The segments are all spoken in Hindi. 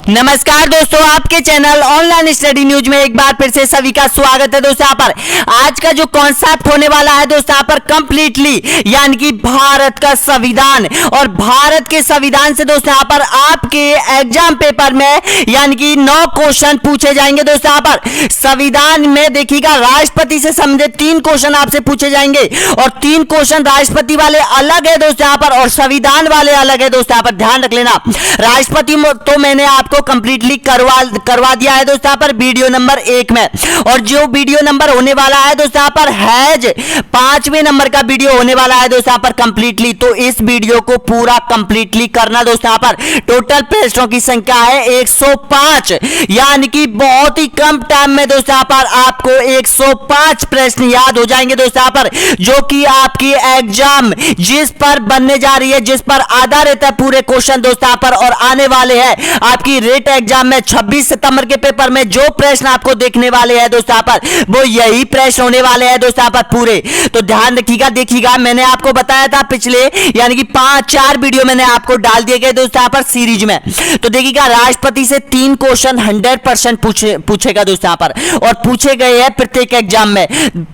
नमस्कार दोस्तों, आपके चैनल ऑनलाइन स्टडी न्यूज में एक बार फिर से सभी का स्वागत है। दोस्तों यहाँ पर आज का जो कॉन्सेप्ट होने वाला है दोस्तों यहाँ पर कंप्लीटली यानी कि भारत का संविधान और भारत के संविधान से दोस्तों यहाँ पर आपके एग्जाम पेपर में यानी कि 9 क्वेश्चन पूछे जाएंगे। दोस्तों यहाँ पर संविधान में देखिएगा राष्ट्रपति से संबंधित 3 क्वेश्चन आपसे पूछे जाएंगे और 3 क्वेश्चन राष्ट्रपति वाले अलग है दोस्तों यहाँ पर और संविधान वाले अलग है। दोस्तों यहाँ पर ध्यान रख लेना, राष्ट्रपति तो मैंने आपको कंप्लीटली करवा दिया है दोस्तों यहाँ पर वीडियो नंबर 1 में, और जो वीडियो नंबर होने वाला है दोस्तों यहाँ पर हैज 5वें नंबर का वीडियो होने वाला है दोस्तों यहाँ पर कंप्लीटली। तो इस वीडियो को पूरा कंप्लीटली करना दोस्तों यहाँ पर। टोटल प्रश्नों की संख्या है 105, यानी कि बहुत ही कम टाइम में दोस्तों यहाँ पर आपको 105 प्रश्न याद हो जाएंगे दोस्तों यहाँ पर, जो कि आपकी एग्जाम जिस पर बनने जा रही है, जिस पर आधारित है पूरे क्वेश्चन दोस्तों यहाँ पर, और आने वाले हैं आपकी रेट एग्जाम में 26 सितंबर के पेपर में जो प्रश्न आपको देखने वाले हैं दोस्तों यहाँ पर वो यही प्रश्न होने वाले हैं दोस्तों यहाँ पर पूरे। तो ध्यान रखिएगा, देखिएगा मैंने आपको बताया था पिछले यानी कि 5-4 वीडियो मैंने आपको डाल दिए गए दोस्तों यहाँ पर सीरीज में। तो देखिएगा राष्ट्रपति से 3 क्वेश्चन 100% पूछेगा दोस्तों यहाँ पर, और पूछे गए हैं प्रत्येक एग्जाम में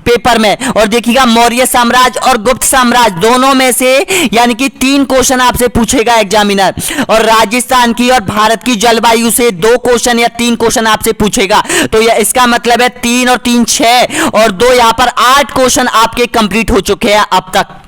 पेपर में। और देखिएगा मौर्य साम्राज्य और गुप्त साम्राज्य दोनों में से यानी कि 3 क्वेश्चन आपसे पूछेगा एग्जामिनर, और राजस्थान की और भारत की जलवायु से 2 क्वेश्चन या 3 क्वेश्चन आपसे पूछेगा। तो यह इसका मतलब है 3 और 3 6 और 2 यहां पर 8 क्वेश्चन आपके कंप्लीट हो चुके हैं अब तक।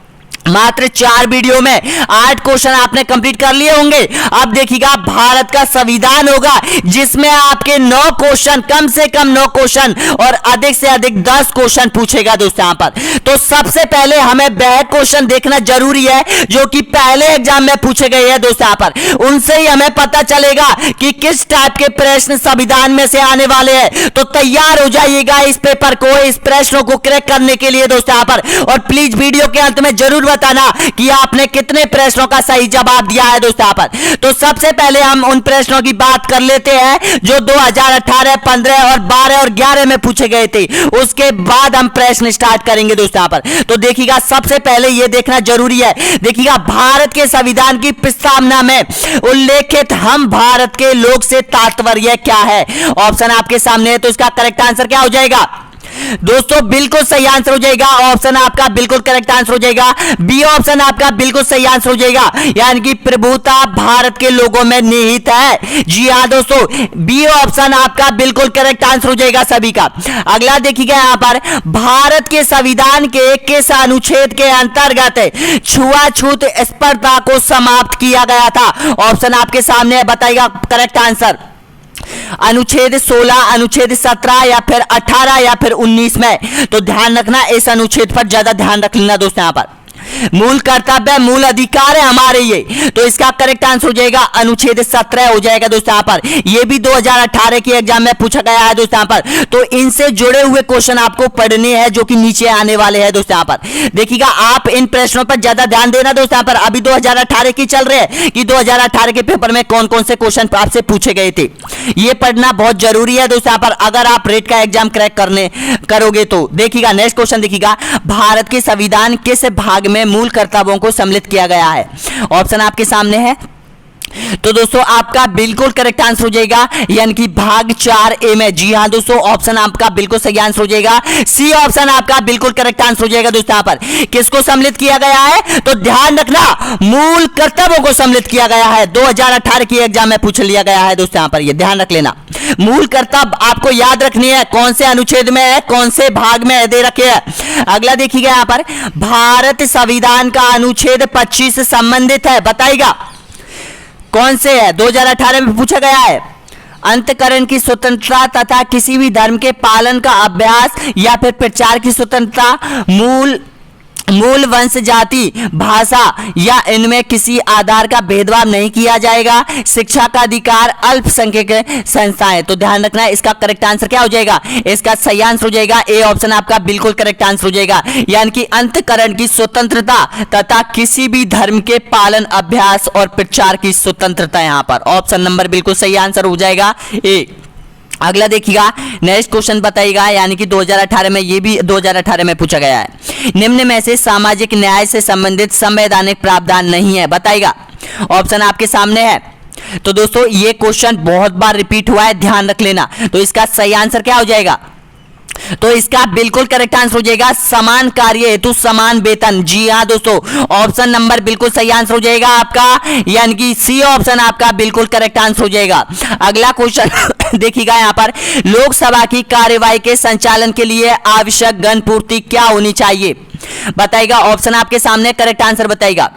मात्र 4 वीडियो में 8 क्वेश्चन आपने कंप्लीट कर लिए होंगे। अब देखिएगा भारत का संविधान होगा जिसमें आपके 9 क्वेश्चन, कम से कम 9 क्वेश्चन और अधिक से अधिक 10 क्वेश्चन पूछेगा दोस्तों यहां पर। तो सबसे पहले हमें वह क्वेश्चन देखना जरूरी है जो कि पहले एग्जाम में पूछे गए हैं दोस्तों यहां पर, उनसे ही हमें पता चलेगा कि किस टाइप के प्रश्न संविधान में से आने वाले हैं। तो तैयार हो जाइएगा इस पेपर को, इस प्रश्नों को क्रैक करने के लिए दोस्तों यहां पर। और प्लीज वीडियो के अंत में जरूर बताना कि आपने कितने प्रश्नों का सही जवाब दिया है दोस्तों यहाँ पर। तो सबसे पहले हम उन प्रश्नों की बात कर लेते हैं जो 2018, 15 और 12 और 11 में पूछे गए थे। उसके बाद हम प्रश्न स्टार्ट करेंगे दोस्तों यहाँ पर। तो देखिएगा सबसे पहले यह देखना जरूरी है, देखिएगा भारत के संविधान की प्रस्तावना में उल्लेखित हम भारत के लोग से तात्पर्य क्या है। ऑप्शन आपके सामने है, तो इसका करेक्ट आंसर क्या हो जाएगा दोस्तों? बिल्कुल सही आंसर हो जाएगा, ऑप्शन आपका बिल्कुल करेक्ट आंसर हो जाएगा। बी ऑप्शन आपका बिल्कुल सही आंसर हो जाएगा, यानी कि प्रभुता भारत के लोगों में निहित है। जी हाँ दोस्तों, बी ऑप्शन आपका बिल्कुल करेक्ट आंसर हो जाएगा सभी का। अगला देखिएगा यहाँ पर, भारत के संविधान के किस अनुच्छेद के अंतर्गत छुआछूत स्पर्धा को समाप्त किया गया था। ऑप्शन आपके सामने है, बताइएगा करेक्ट आंसर। अनुच्छेद 16, अनुच्छेद 17 या फिर 18 या फिर 19 में। तो ध्यान रखना, इस अनुच्छेद पर ज्यादा ध्यान रख लेना दोस्तों यहाँ पर। मूल कर्तव्य, मूल अधिकार है हमारे ये, तो इसका करेक्ट आंसर हो जाएगा अनुच्छेद 17 हो जाएगा दोस्तों यहाँ पर। ये भी 2018 के एग्जाम में पूछा गया है दोस्तों यहाँ पर। तो इनसे जुड़े हुए क्वेश्चन आपको पढ़ने हैं जो कि नीचे आने वाले हैं दोस्तों यहाँ पर। देखिएगा आप इन प्रश्नों पर ज्यादा ध्यान देना दोस्तों यहाँ पर। अभी 2018 की चल रहे हैं कि 2018 के पेपर में कौन कौन से क्वेश्चन आपसे पूछे गए थे, ये पढ़ना बहुत जरूरी है दोस्तों यहाँ पर, अगर आप रेट का एग्जाम क्रैक करोगे तो। देखिएगा नेक्स्ट क्वेश्चन, देखिएगा भारत के संविधान किस भाग में मूल कर्तव्यों को सम्मिलित किया गया है। ऑप्शन आपके सामने है, तो दोस्तों आपका बिल्कुल करेक्ट आंसर हो जाएगा यानी कि भाग 4A में। जी हां दोस्तों, ऑप्शन आपका बिल्कुल सही आंसर हो जाएगा। सी ऑप्शन आपका बिल्कुल करेक्ट आंसर हो जाएगा दोस्तों यहाँ पर। किसको सम्मिलित किया गया है, तो ध्यान रखना मूल कर्तव्यों को सम्मिलित किया गया है। 2018 की एग्जाम में पूछ लिया गया है दोस्तों यहाँ पर, ये ध्यान रख लेना। मूल कर्तव्य आपको याद रखनी है, कौन से अनुच्छेद में है, कौन से भाग में है, दे रखे हैं। अगला देखिएगा यहाँ पर, भारत संविधान का अनुच्छेद 25 से संबंधित है, बताइएगा कौन से है। 2018 में पूछा गया है, अंतकरण की स्वतंत्रता तथा किसी भी धर्म के पालन का अभ्यास या फिर प्रचार की स्वतंत्रता, मूल वंश, जाति, भाषा या इनमें किसी आधार का भेदभाव नहीं किया जाएगा, शिक्षा का अधिकार, अल्पसंख्यक संस्थाएं। तो ध्यान रखना है, इसका करेक्ट आंसर क्या हो जाएगा, इसका सही आंसर हो जाएगा ए ऑप्शन आपका बिल्कुल करेक्ट आंसर हो जाएगा, यानी कि अंतकरण की स्वतंत्रता तथा किसी भी धर्म के पालन, अभ्यास और प्रचार की स्वतंत्रता। यहां पर ऑप्शन नंबर बिल्कुल सही आंसर हो जाएगा ए। अगला देखिएगा नेक्स्ट क्वेश्चन बताइएगा, यानी कि 2018 में, ये भी 2018 में पूछा गया है। निम्न में से सामाजिक न्याय से संबंधित संवैधानिक प्रावधान नहीं है, बताइएगा। ऑप्शन आपके सामने है, तो दोस्तों ये क्वेश्चन बहुत बार रिपीट हुआ है, ध्यान रख लेना। तो इसका सही आंसर क्या हो जाएगा? तो इसका बिल्कुल करेक्ट आंसर हो जाएगा समान कार्य हेतु समान वेतन। जी हाँ दोस्तों, ऑप्शन नंबर बिल्कुल सही आंसर हो जाएगा आपका, यानी कि सी ऑप्शन आपका बिल्कुल करेक्ट आंसर हो जाएगा। अगला क्वेश्चन देखिएगा यहां पर, लोकसभा की कार्यवाही के संचालन के लिए आवश्यक घन पूर्ति क्या होनी चाहिए? बताइएगा, ऑप्शन आपके सामने, करेक्ट आंसर बताइएगा।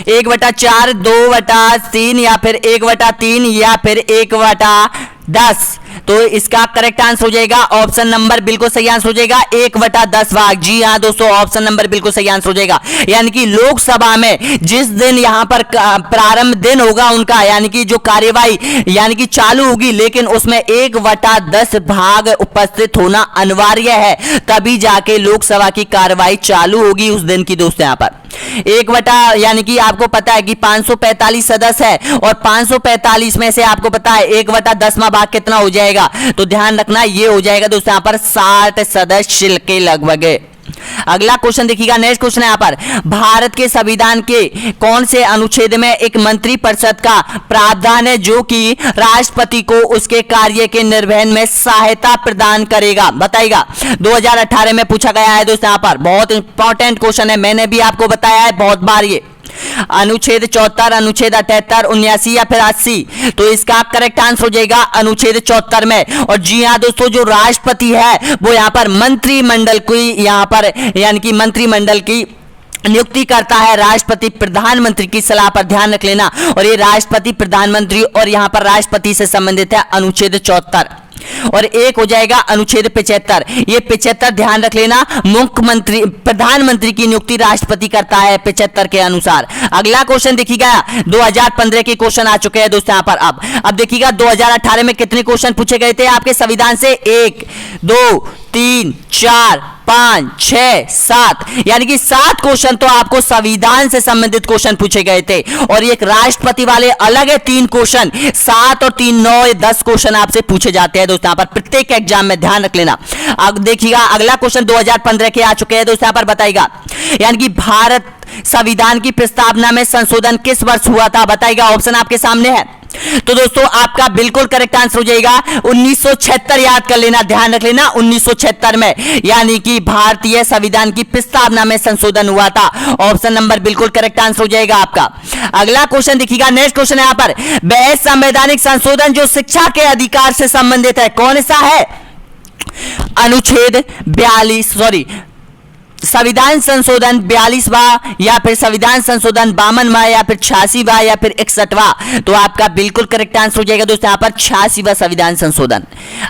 1/4, 2/3 या फिर 1/3 या फिर 1/10। तो इसका करेक्ट आंसर हो जाएगा ऑप्शन नंबर बिल्कुल सही आंसर हो जाएगा 1/10 भाग। जी हाँ दोस्तों, ऑप्शन नंबर बिल्कुल सही आंसर हो जाएगा। यानी कि लोकसभा में जिस दिन यहां पर प्रारंभ दिन होगा उनका, यानी कि जो कार्यवाही यानी कि चालू होगी, लेकिन उसमें 1/10 भाग उपस्थित होना अनिवार्य है, तभी जाके लोकसभा की कार्यवाही चालू होगी उस दिन की। दोस्तों यहां पर यानी कि आपको पता है कि 545 सदस्य है और 545 में से आपको पता है 1/10वां भाग कितना हो जाएगा? तो ध्यान रखना, ये हो जाएगा दोस्तों यहां पर 60 सदस्य के लगभग। अगला क्वेश्चन देखिएगा, नेक्स्ट क्वेश्चन है यहां पर, भारत के संविधान के कौन से अनुच्छेद में एक मंत्रिपरिषद का प्रावधान है जो कि राष्ट्रपति को उसके कार्य के निर्वहन में सहायता प्रदान करेगा? बताइएगा, 2018 में पूछा गया है दोस्तों यहां पर, बहुत इंपॉर्टेंट क्वेश्चन है, मैंने भी आपको बताया है बहुत बार ये। अनुच्छेद 74, अनुच्छेद 78, 79 या फिर 80। तो इसका करेक्ट आंसर हो जाएगा अनुच्छेद 74 में। और जी हाँ दोस्तों, जो राष्ट्रपति है वो यहाँ पर मंत्रिमंडल की यहाँ पर यानी कि मंत्रिमंडल की नियुक्ति करता है राष्ट्रपति प्रधानमंत्री की सलाह पर, ध्यान रख लेना। और ये राष्ट्रपति प्रधानमंत्री और यहाँ पर राष्ट्रपति से संबंधित है अनुच्छेद 74। और एक हो जाएगा अनुच्छेद 75। ये 75 ध्यान रख लेना, मुख्यमंत्री प्रधानमंत्री की नियुक्ति राष्ट्रपति करता है 75 के अनुसार। अगला क्वेश्चन देखिएगा, 2015 के क्वेश्चन आ चुके हैं दोस्तों यहां पर। अब देखिएगा 2018 में कितने क्वेश्चन पूछे गए थे आपके संविधान से? 1, 2, 3, 4, 5, 6, 7, यानी कि 7 क्वेश्चन तो आपको संविधान से संबंधित क्वेश्चन पूछे गए थे। और एक राष्ट्रपति वाले अलग है 3 क्वेश्चन, 7 और 3 9 10 क्वेश्चन आपसे पूछे जाते हैं दोस्तों यहां पर प्रत्येक एग्जाम में, ध्यान रख लेना। अब देखिएगा अगला क्वेश्चन 2015 के आ चुके हैं दोस्तों यहां पर, बताइएगा यानी कि भारत संविधान की प्रस्तावना में संशोधन किस वर्ष हुआ था? बताइएगा, ऑप्शन आपके सामने है। तो दोस्तों आपका बिल्कुल करेक्ट आंसर हो जाएगा 1976, याद कर लेना, ध्यान रख लेना 1976 में, यानी कि भारतीय संविधान की प्रस्तावना में संशोधन हुआ था। ऑप्शन नंबर बिल्कुल करेक्ट आंसर हो जाएगा आपका। अगला क्वेश्चन देखिएगा, नेक्स्ट क्वेश्चन है यहां पर, वह संवैधानिक संशोधन जो शिक्षा के अधिकार से संबंधित है कौन सा है? अनुच्छेद 42 संविधान संशोधन 42वां या फिर संविधान संशोधन 52वां या फिर 86वां या फिर 61वां। तो आपका बिल्कुल करेक्ट आंसर हो जाएगा दोस्तों यहां पर 86वां संविधान संशोधन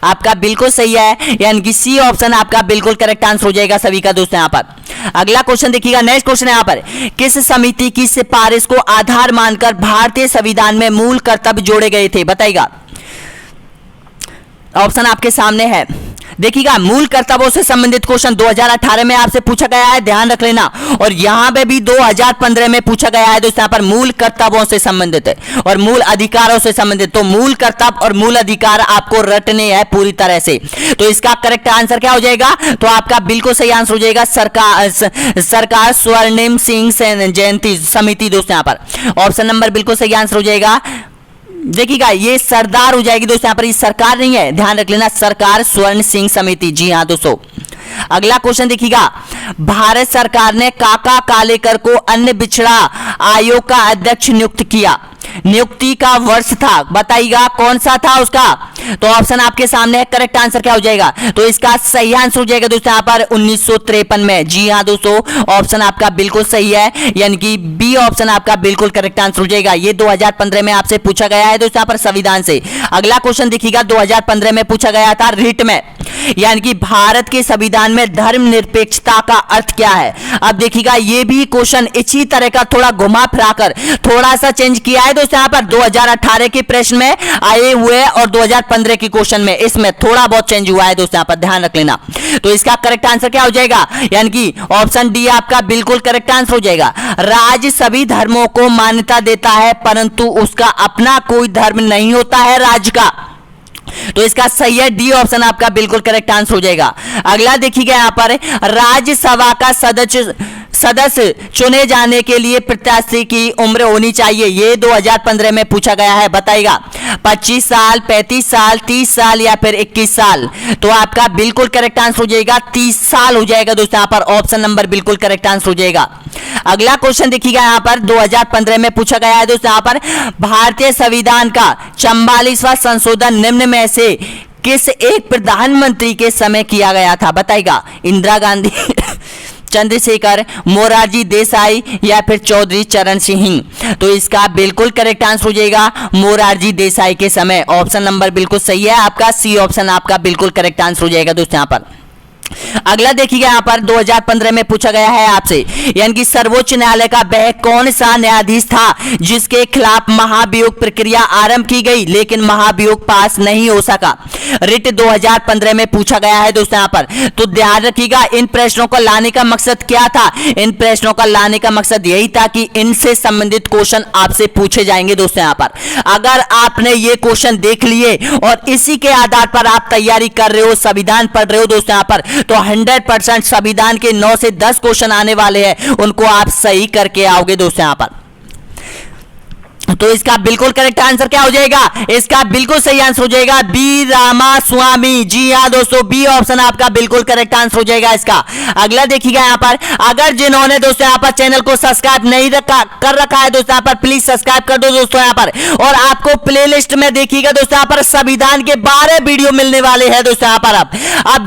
आपका बिल्कुल सही है, यानी कि सी ऑप्शन आपका बिल्कुल करेक्ट आंसर हो जाएगा सभी का दोस्तों यहां पर। अगला क्वेश्चन देखिएगा, नेक्स्ट क्वेश्चन है यहां पर, किस समिति की सिफारिश को आधार मानकर भारतीय संविधान में मूल कर्तव्य जोड़े गए थे? बताइएगा, ऑप्शन आपके सामने है। देखिएगा, मूल कर्तव्यों से संबंधित क्वेश्चन 2018 में आपसे पूछा गया है, ध्यान रख लेना। और यहां पे भी 2015 में पूछा गया है दोस्तों, यहां पर मूल कर्तव्यों से संबंधित है और मूल अधिकारों से संबंधित। तो मूल कर्तव्य और मूल अधिकार आपको रटने हैं पूरी तरह से। तो इसका करेक्ट आंसर क्या हो जाएगा? तो आपका बिल्कुल सही आंसर हो जाएगा सरकार स्वर्णिम सिंह जयंती समिति दोस्तों यहां पर। ऑप्शन नंबर बिल्कुल सही आंसर हो जाएगा। देखिएगा, ये सरदार हो जाएगी दोस्तों, यहां पर ये सरकार नहीं है, ध्यान रख लेना, सरकार स्वर्ण सिंह समिति। जी हाँ दोस्तों। अगला क्वेश्चन देखिएगा, भारत सरकार ने काका कालेकर को अन्य पिछड़ा आयोग का अध्यक्ष नियुक्त किया, नियुक्ति का वर्ष था, बताइएगा कौन सा था उसका? तो ऑप्शन आपके सामने है, करेक्ट आंसर क्या हो जाएगा? तो इसका सही आंसर हो जाएगा दोस्तों यहां पर 1953 में। जी हाँ दोस्तों, ऑप्शन आपका बिल्कुल सही है, यानी कि बी ऑप्शन आपका बिल्कुल करेक्ट आंसर हो जाएगा। ये 2015 में आपसे पूछा गया है दोस्तों यहां पर संविधान से। अगला क्वेश्चन देखिएगा, 2015 में पूछा गया था रिट में, यानी कि भारत के संविधान में धर्मनिरपेक्षता का अर्थ क्या है? अब देखिएगा, ये भी क्वेश्चन इसी तरह का थोड़ा घुमा फिराकर थोड़ा सा चेंज किया है दोस्तों यहां पर। 2018 के प्रश्न में आए हुए और 2015 के क्वेश्चन में इसमें थोड़ा बहुत चेंज हुआ है दोस्तों यहां पर, ध्यान रख लेना। तो इसका करेक्ट आंसर क्या हो जाएगा? यानी कि ऑप्शन डी आपका बिल्कुल करेक्ट आंसर हो जाएगा। राज्य सभी धर्मों को मान्यता देता है परंतु उसका अपना कोई धर्म नहीं होता है राज्य का। तो इसका सही है, डी ऑप्शन आपका बिल्कुल करेक्ट आंसर हो जाएगा। अगला देखिएगा यहां पर, राज्यसभा का सदस्य चुने जाने के लिए प्रत्याशी की उम्र होनी चाहिए? ये 2015 में पूछा गया है, बताइएगा 25 साल, 35 साल, 30 साल या फिर 21 साल। तो आपका बिल्कुल करेक्ट आंसर हो जाएगा 30 साल हो जाएगा दोस्तों, यहाँ पर ऑप्शन नंबर बिल्कुल करेक्ट आंसर हो जाएगा। अगला क्वेश्चन देखिएगा, यहाँ पर 2015 में पूछा गया है दोस्तों, यहाँ पर भारतीय संविधान का 44वां संशोधन निम्न में से किस एक प्रधानमंत्री के समय किया गया था? बताइएगा इंदिरा गांधी, चंद्रशेखर, मोरारजी देसाई या फिर चौधरी चरण सिंह। तो इसका बिल्कुल करेक्ट आंसर हो जाएगा मोरारजी देसाई के समय। ऑप्शन नंबर बिल्कुल सही है आपका, सी ऑप्शन आपका बिल्कुल करेक्ट आंसर हो जाएगा दोस्तों यहाँ पर। अगला देखिएगा, यहाँ पर 2015 में पूछा गया है आपसे, यानी कि सर्वोच्च न्यायालय का वह कौन सा न्यायाधीश था जिसके खिलाफ महाभियोग प्रक्रिया आरंभ की गई लेकिन महाभियोग पास नहीं हो सका? रिट 2015 में पूछा गया है दोस्तों यहाँ पर। तो ध्यान रखिएगा, इन प्रश्नों को लाने का मकसद क्या था? इन प्रश्नों का लाने का मकसद यही था कि इनसे संबंधित क्वेश्चन आपसे पूछे जाएंगे दोस्तों यहाँ पर। अगर आपने ये क्वेश्चन देख लिए और इसी के आधार पर आप तैयारी कर रहे हो, संविधान पढ़ रहे हो दोस्तों यहाँ पर, तो 100% संविधान के 9 से 10 क्वेश्चन आने वाले हैं, उनको आप सही करके आओगे दोस्तों यहाँ पर। तो इसका बिल्कुल करेक्ट आंसर क्या हो जाएगा? इसका बिल्कुल सही आंसर हो जाएगा बी रामास्वामी। जी हाँ दोस्तों, बी ऑप्शन आपका बिल्कुल करेक्ट आंसर हो जाएगा इसका। अगला देखिएगा यहाँ पर, अगर जिन्होंने दोस्तों यहाँ पर चैनल को सब्सक्राइब नहीं कर रखा है दोस्तों यहाँ पर, प्लीज सब्सक्राइब कर दो दोस्तों यहाँ पर। और आपको प्लेलिस्ट में देखिएगा दोस्तों यहाँ पर संविधान के 12 वीडियो मिलने वाले हैं दोस्तों यहाँ पर। अब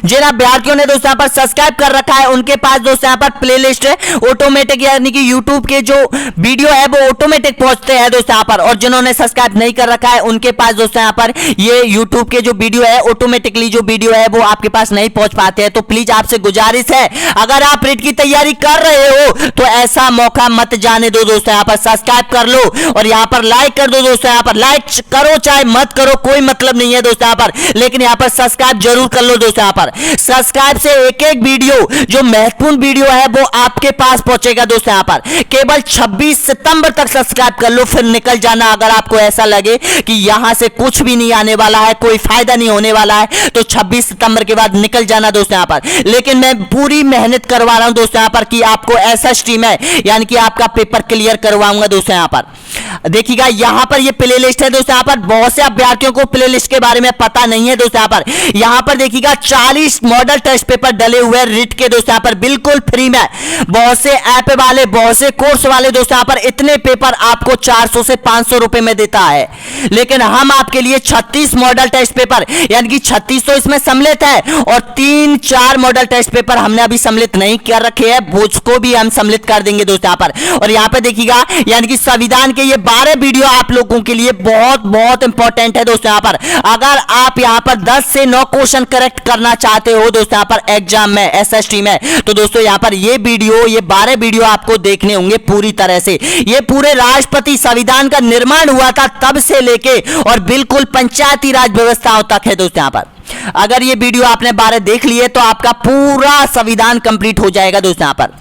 जिन अभ्यर्थियों ने दोस्तों यहाँ पर सब्सक्राइब कर रखा है उनके पास दोस्तों यहाँ पर प्लेलिस्ट ऑटोमेटिक, यानी कि यूट्यूब के जो वीडियो है वो ऑटोमेटिक पहुंचते हैं दोस्तों यहाँ पर। और जिन्होंने सब्सक्राइब नहीं कर रखा है उनके पास दोस्तों यहाँ पर ये यूट्यूब के जो वीडियो है ऑटोमेटिकली जो वीडियो है वो आपके पास नहीं पहुंच पाते हैं। तो प्लीज आपसे गुजारिश है, अगर आप रिट की तैयारी कर रहे हो तो ऐसा मौका मत जाने दो दोस्तों यहाँ पर। सब्सक्राइब कर लो और यहाँ पर लाइक कर दो दोस्तों यहाँ पर। लाइक करो चाहे मत करो, कोई मतलब नहीं है दोस्तों यहाँ पर, लेकिन यहाँ पर सब्सक्राइब जरूर कर लो दोस्तों यहाँ पर। सब्सक्राइब से एक एक वीडियो जो महत्वपूर्ण वीडियो है वो आपके पास पहुंचेगा दोस्तों यहाँ पर। केवल 26 सितंबर तक सब्सक्राइब कर लो, फिर निकल जाना। अगर आपको ऐसा लगे कि यहां से कुछ भी नहीं आने वाला है, कोई फायदा नहीं होने वाला है, तो 26 सितंबर के बाद निकल जाना दोस्तों यहां पर। लेकिन मैं पूरी मेहनत करवा रहा हूं दोस्तों यहां पर कि आपको ऐसा स्ट्रीम है, यानी कि आपका पेपर क्लियर करवाऊंगा दोस्तों यहां पर। देखिएगा यहां पर ये प्ले लिस्ट है दोस्तों यहां पर। बहुत से अभ्यर्थियों को प्ले लिस्ट के बारे में पता नहीं है दोस्तों यहां पर। यहां पर देखिएगा 40 मॉडल टेस्ट पेपर डले हुए हैं रिट के दोस्तों यहां पर, बिल्कुल फ्री में। बहुत से ऐप वाले, बहुत से कोर्स वाले दोस्तों यहां पर इतने पेपर आपको 400 से 500 रुपए में देता है, लेकिन हम आपके लिए 36 मॉडल टेस्ट पेपर, यानी कि 36 तो इसमें सम्मिलित है और 3-4 मॉडल टेस्ट पेपर हमने अभी सम्मिलित नहीं कर रखे हैं, उसको भी हम सम्मिलित कर देंगे दोस्तों यहां पर। और यहां पर देखिएगा, यानी कि संविधान के ये 12 वीडियो आप लोगों के लिए बहुत बहुत इंपॉर्टेंट है दोस्तों यहां पर। अगर आप यहां पर 10 से 9 क्वेश्चन करेक्ट करना चाहते हो दोस्तों यहां पर एग्जाम में, एसएसटी में, तो दोस्तों यहां पर ये वीडियो, ये 12 वीडियो आपको देखने होंगे पूरी तरह से। ये पूरे राष्ट्रपति संविधान का निर्माण हुआ था तब से लेके और बिल्कुल पंचायती राज व्यवस्थाओं तक है दोस्तों यहां पर। अगर ये वीडियो आपने 12 देख लिए तो आपका पूरा संविधान कंप्लीट हो जाएगा दोस्तों यहां पर।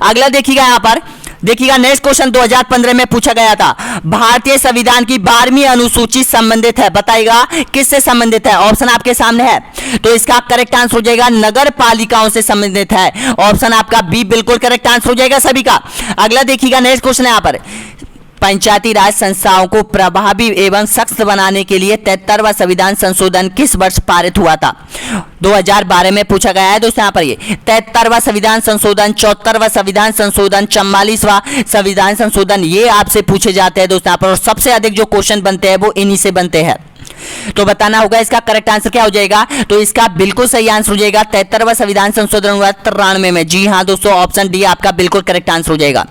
अगला देखिएगा यहां पर, देखिएगा नेक्स्ट क्वेश्चन 2015 में पूछा गया था, भारतीय संविधान की 12वीं अनुसूची संबंधित है, बताइएगा किससे संबंधित है? ऑप्शन आपके सामने है, तो इसका करेक्ट आंसर हो जाएगा नगर पालिकाओं से संबंधित है। ऑप्शन आपका बी बिल्कुल करेक्ट आंसर हो जाएगा सभी का। अगला देखिएगा नेक्स्ट क्वेश्चन है यहाँ पर, पंचायती राज संस्थाओं को प्रभावी एवं सख्त बनाने के लिए 73वां संविधान संशोधन किस वर्ष पारित हुआ था? 2012 में पूछा गया है दोस्तों यहाँ पर। ये 73वां संविधान संशोधन, 74वां संविधान संशोधन, 44वां संविधान संशोधन, ये आपसे पूछे जाते हैं दोस्तों यहाँ पर। और सबसे अधिक जो क्वेश्चन बनते हैं वो इन्हीं से बनते हैं, तो बताना होगा इसका करेक्ट आंसर क्या हो जाएगा। तो इसका बिल्कुल सही आंसर हो जाएगा 73वां संविधान संशोधन हुआ 93 में। जी हाँ दोस्तों, ऑप्शन डी आपका बिल्कुल करेक्ट आंसर हो जाएगा।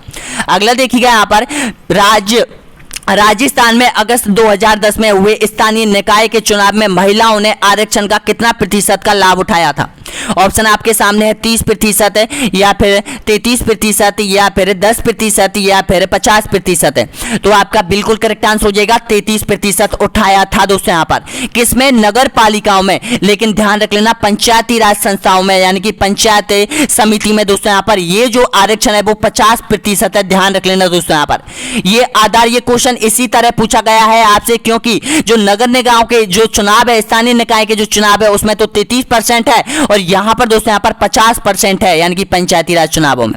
अगला देखिएगा यहाँ पर, राजस्थान में अगस्त 2010 में हुए स्थानीय निकाय के चुनाव में महिलाओं ने आरक्षण का कितना प्रतिशत का लाभ उठाया था? ऑप्शन आपके सामने है, 30% है या फिर 33% या फिर 10% या फिर 50% है। तो आपका बिल्कुल करेक्ट आंसर हो जाएगा 33% उठाया था दोस्तों यहाँ पर। किसमें? नगर पालिकाओं में, लेकिन ध्यान रख लेना पंचायती राज संस्थाओं में, यानी कि पंचायत समिति में दोस्तों यहाँ पर ये जो आरक्षण है वो 50% है। ध्यान रख लेना दोस्तों यहाँ पर। ये आधार, ये क्वेश्चन इसी तरह पूछा गया है आपसे, क्योंकि जो नगर निकायों के जो चुनाव है, स्थानीय निकाय के जो चुनाव है उसमें तो 33% है, और और यहाँ पर दोस्तों यहाँ पर 50% है, यानी कि पंचायती राज चुनावों में,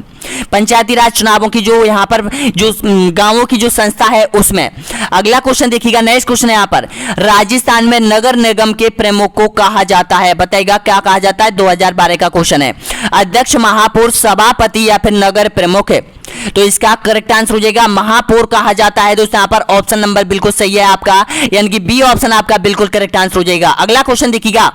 पंचायती राज चुनावों की जो यहाँ पर जो गांवों की जो संस्था है उसमें। अगला क्वेश्चन देखिएगा, नेक्स्ट क्वेश्चन है यहाँ पर, राजस्थान में नगर निगम के प्रमुख को कहा जाता है, बताइएगा क्या कहा जाता है, 2012 का क्वेश्चन है। अध्यक्ष, महापौर, सभापति या फिर नगर प्रमुख है? तो इसका करेक्ट आंसर हो जाएगा महापौर कहा जाता है दोस्तों। यहाँ पर ऑप्शन नंबर बिल्कुल सही है आपका, यानी कि बी ऑप्शन आपका बिल्कुल करेक्ट आंसर हो जाएगा। अगला क्वेश्चन देखिएगा,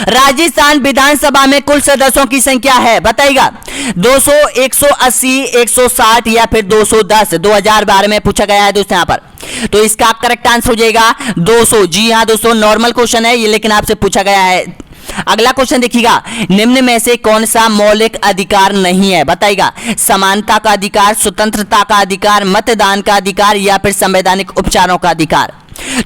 राजस्थान विधानसभा में कुल सदस्यों की संख्या है, बताइएगा 200, 180, 160 या फिर 210? 2012 में पूछा गया है दोस्तों यहाँ पर। तो इसका करेक्ट आंसर हो जाएगा 200। जी हाँ दोस्तों, नॉर्मल क्वेश्चन है ये, लेकिन आपसे पूछा गया है। अगला क्वेश्चन देखिएगा, निम्न में से कौन सा मौलिक अधिकार नहीं है, बताइएगा समानता का अधिकार, स्वतंत्रता का अधिकार, मतदान का अधिकार या फिर संवैधानिक उपचारों का अधिकार?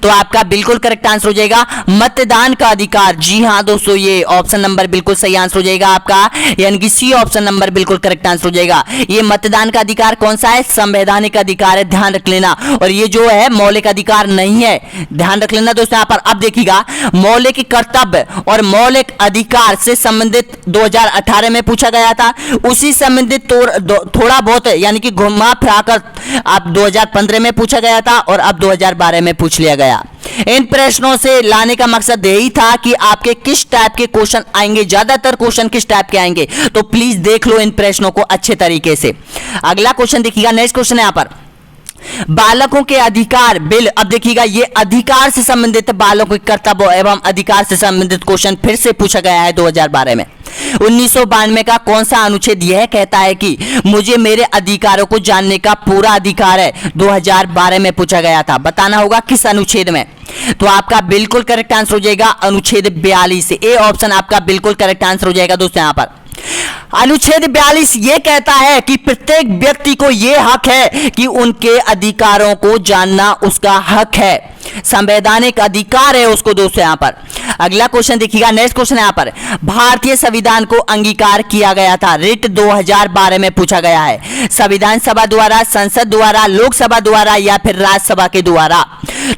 तो आपका बिल्कुल करेक्ट आंसर हो जाएगा मतदान का अधिकार। जी हाँ दोस्तों, ये ऑप्शन नंबर बिल्कुल सही आंसर हो जाएगा आपका, यानी कि सी ऑप्शन नंबर बिल्कुल करेक्ट आंसर हो जाएगा। ये मतदान का अधिकार कौन सा है, संवैधानिक अधिकार है, ध्यान रख लेना। और ये जो है मौलिक अधिकार नहीं है, ध्यान रख लेना दोस्तों। यहाँ पर अब देखिएगा, मौलिक कर्तव्य और मौलिक अधिकार से संबंधित 2018 में पूछा गया था, उसी संबंधित थोड़ा बहुत यानी कि घुमा फिराकर अब 2015 में पूछा गया था और अब 2012 में पूछ लिया गया। इन प्रश्नों से लाने का मकसद यही था कि आपके किस टाइप के क्वेश्चन आएंगे, ज्यादातर क्वेश्चन किस टाइप के आएंगे, तो प्लीज देख लो इन प्रश्नों को अच्छे तरीके से। अगला क्वेश्चन देखिएगा, नेक्स्ट क्वेश्चन है यहाँ पर, बालकों के अधिकार बिल। अब देखिएगा, ये अधिकार से संबंधित बालकों के कर्तव्य एवं अधिकार से संबंधित क्वेश्चन फिर से पूछा गया है 2012 में। 1992 का कौन सा अनुच्छेद यह कहता है कि मुझे मेरे अधिकारों को जानने का पूरा अधिकार है? 2012 में पूछा गया था, बताना होगा किस अनुच्छेद में। तो आपका बिल्कुल करेक्ट आंसर हो जाएगा अनुच्छेद 42। ए ऑप्शन आपका बिल्कुल करेक्ट आंसर हो जाएगा दोस्तों। यहाँ पर अनुच्छेद 42 ये कहता है कि प्रत्येक व्यक्ति को यह हक है कि उनके अधिकारों को जानना उसका हक है, संवैधानिक अधिकार है उसको दोस्तों। यहाँ पर अगला क्वेश्चन देखिएगा, नेक्स्ट क्वेश्चन है यहाँ पर, भारतीय संविधान को अंगीकार किया गया था, रिट 2012 में पूछा गया है, संविधान सभा द्वारा, संसद द्वारा, लोकसभा द्वारा या फिर राज्यसभा के द्वारा?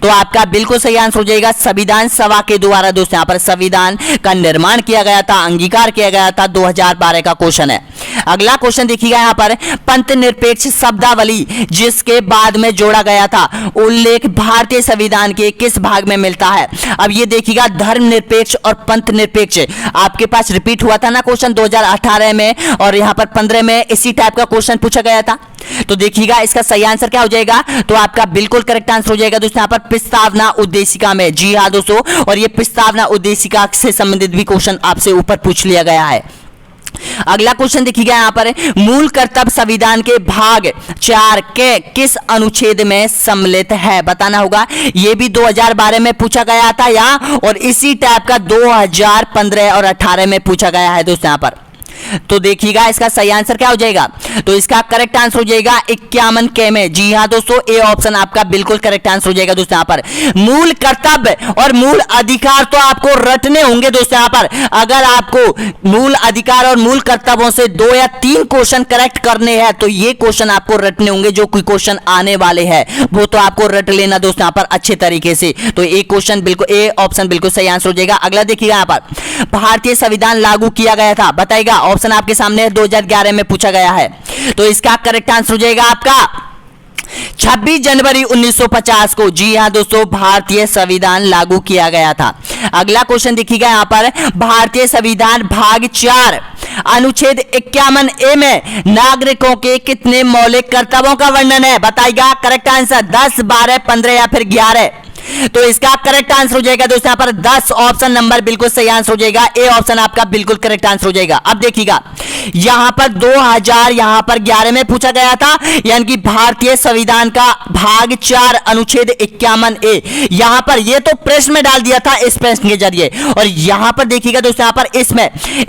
तो आपका बिल्कुल सही आंसर हो जाएगा संविधान सभा के द्वारा दोस्तों। यहाँ पर संविधान का निर्माण किया गया था, अंगीकार किया गया था, 2012 का क्वेश्चन है। अगला क्वेश्चन देखिएगा यहाँ पर, पंथ निरपेक्ष शब्दावली जिसके बाद में जोड़ा गया था, उल्लेख भारतीय संविधान के किस भाग में मिलता है? अब ये देखिएगा, धर्म निरपेक्ष और पंथ निरपेक्ष आपके पास रिपीट हुआ था ना क्वेश्चन 2018 में, और यहाँ पर 15 में इसी टाइप का क्वेश्चन पूछा गया था। तो देखिएगा इसका सही आंसर क्या हो जाएगा, तो आपका बिल्कुल करेक्ट आंसर हो जाएगा दोस्तों यहाँ पर प्रस्तावना उद्देशिका में। जी हाँ दोस्तों, और ये प्रस्तावना उद्देशिका से संबंधित भी क्वेश्चन आपसे ऊपर पूछ लिया गया है। अगला क्वेश्चन देखिएगा यहाँ पर, मूल कर्तव्य संविधान के भाग 4 के किस अनुच्छेद में सम्मिलित है? बताना होगा। यह भी 2012 में पूछा गया था यहाँ, और इसी टाइप का 2015 और 18 में पूछा गया है दोस्तों यहाँ पर। तो देखिएगा इसका सही आंसर क्या हो जाएगा, तो इसका करेक्ट आंसर हो जाएगा 51 के में। जी हाँ दोस्तों, ए ऑप्शन आपका बिल्कुल करेक्ट आंसर हो जाएगा दोस्तों। यहाँ पर मूल कर्तव्य और मूल अधिकार तो आपको रटने होंगे दोस्तों। यहाँ पर अगर आपको मूल अधिकार और मूल कर्तव्यों से 2 या 3 क्वेश्चन करेक्ट करने हैं तो ये क्वेश्चन आपको रटने होंगे, जो कोई क्वेश्चन आने वाले हैं वो तो आपको रट लेना दोस्तों यहाँ पर अच्छे तरीके से। तो एक क्वेश्चन बिल्कुल, ए ऑप्शन बिल्कुल सही आंसर हो जाएगा। अगला देखिएगा यहाँ पर, भारतीय संविधान लागू किया गया था, बताइएगा। ऑप्शन आपके सामने 2011 में पूछा गया है, तो इसका करेक्ट आंसर हो जाएगा आपका 26 जनवरी 1950 को। जी हाँ दोस्तों, भारतीय संविधान लागू किया गया था। अगला क्वेश्चन देखिएगा यहाँ पर, भारतीय संविधान भाग 4 अनुच्छेद 51 ए में नागरिकों के कितने मौलिक कर्तव्यों का वर्णन है? बताइएगा करेक्ट आंसर 10, 12, 15 या फिर 11? तो इसका करेक्ट आंसर हो जाएगा दोस्तों यहाँ पर 10 ऑप्शन नंबर बिल्कुल सही आंसर हो जाएगा। ए ऑप्शन आपका बिल्कुल करेक्ट आंसर हो जाएगा। अब देखिएगा यहां पर 2011 में पूछा गया था, यानी कि भारतीय संविधान का भाग 4 अनुच्छेद 51 ए। यहां पर ये तो प्रश्न में डाल दिया था इस प्रश्न के जरिए, और यहां पर देखिएगा दोस्तों यहाँ पर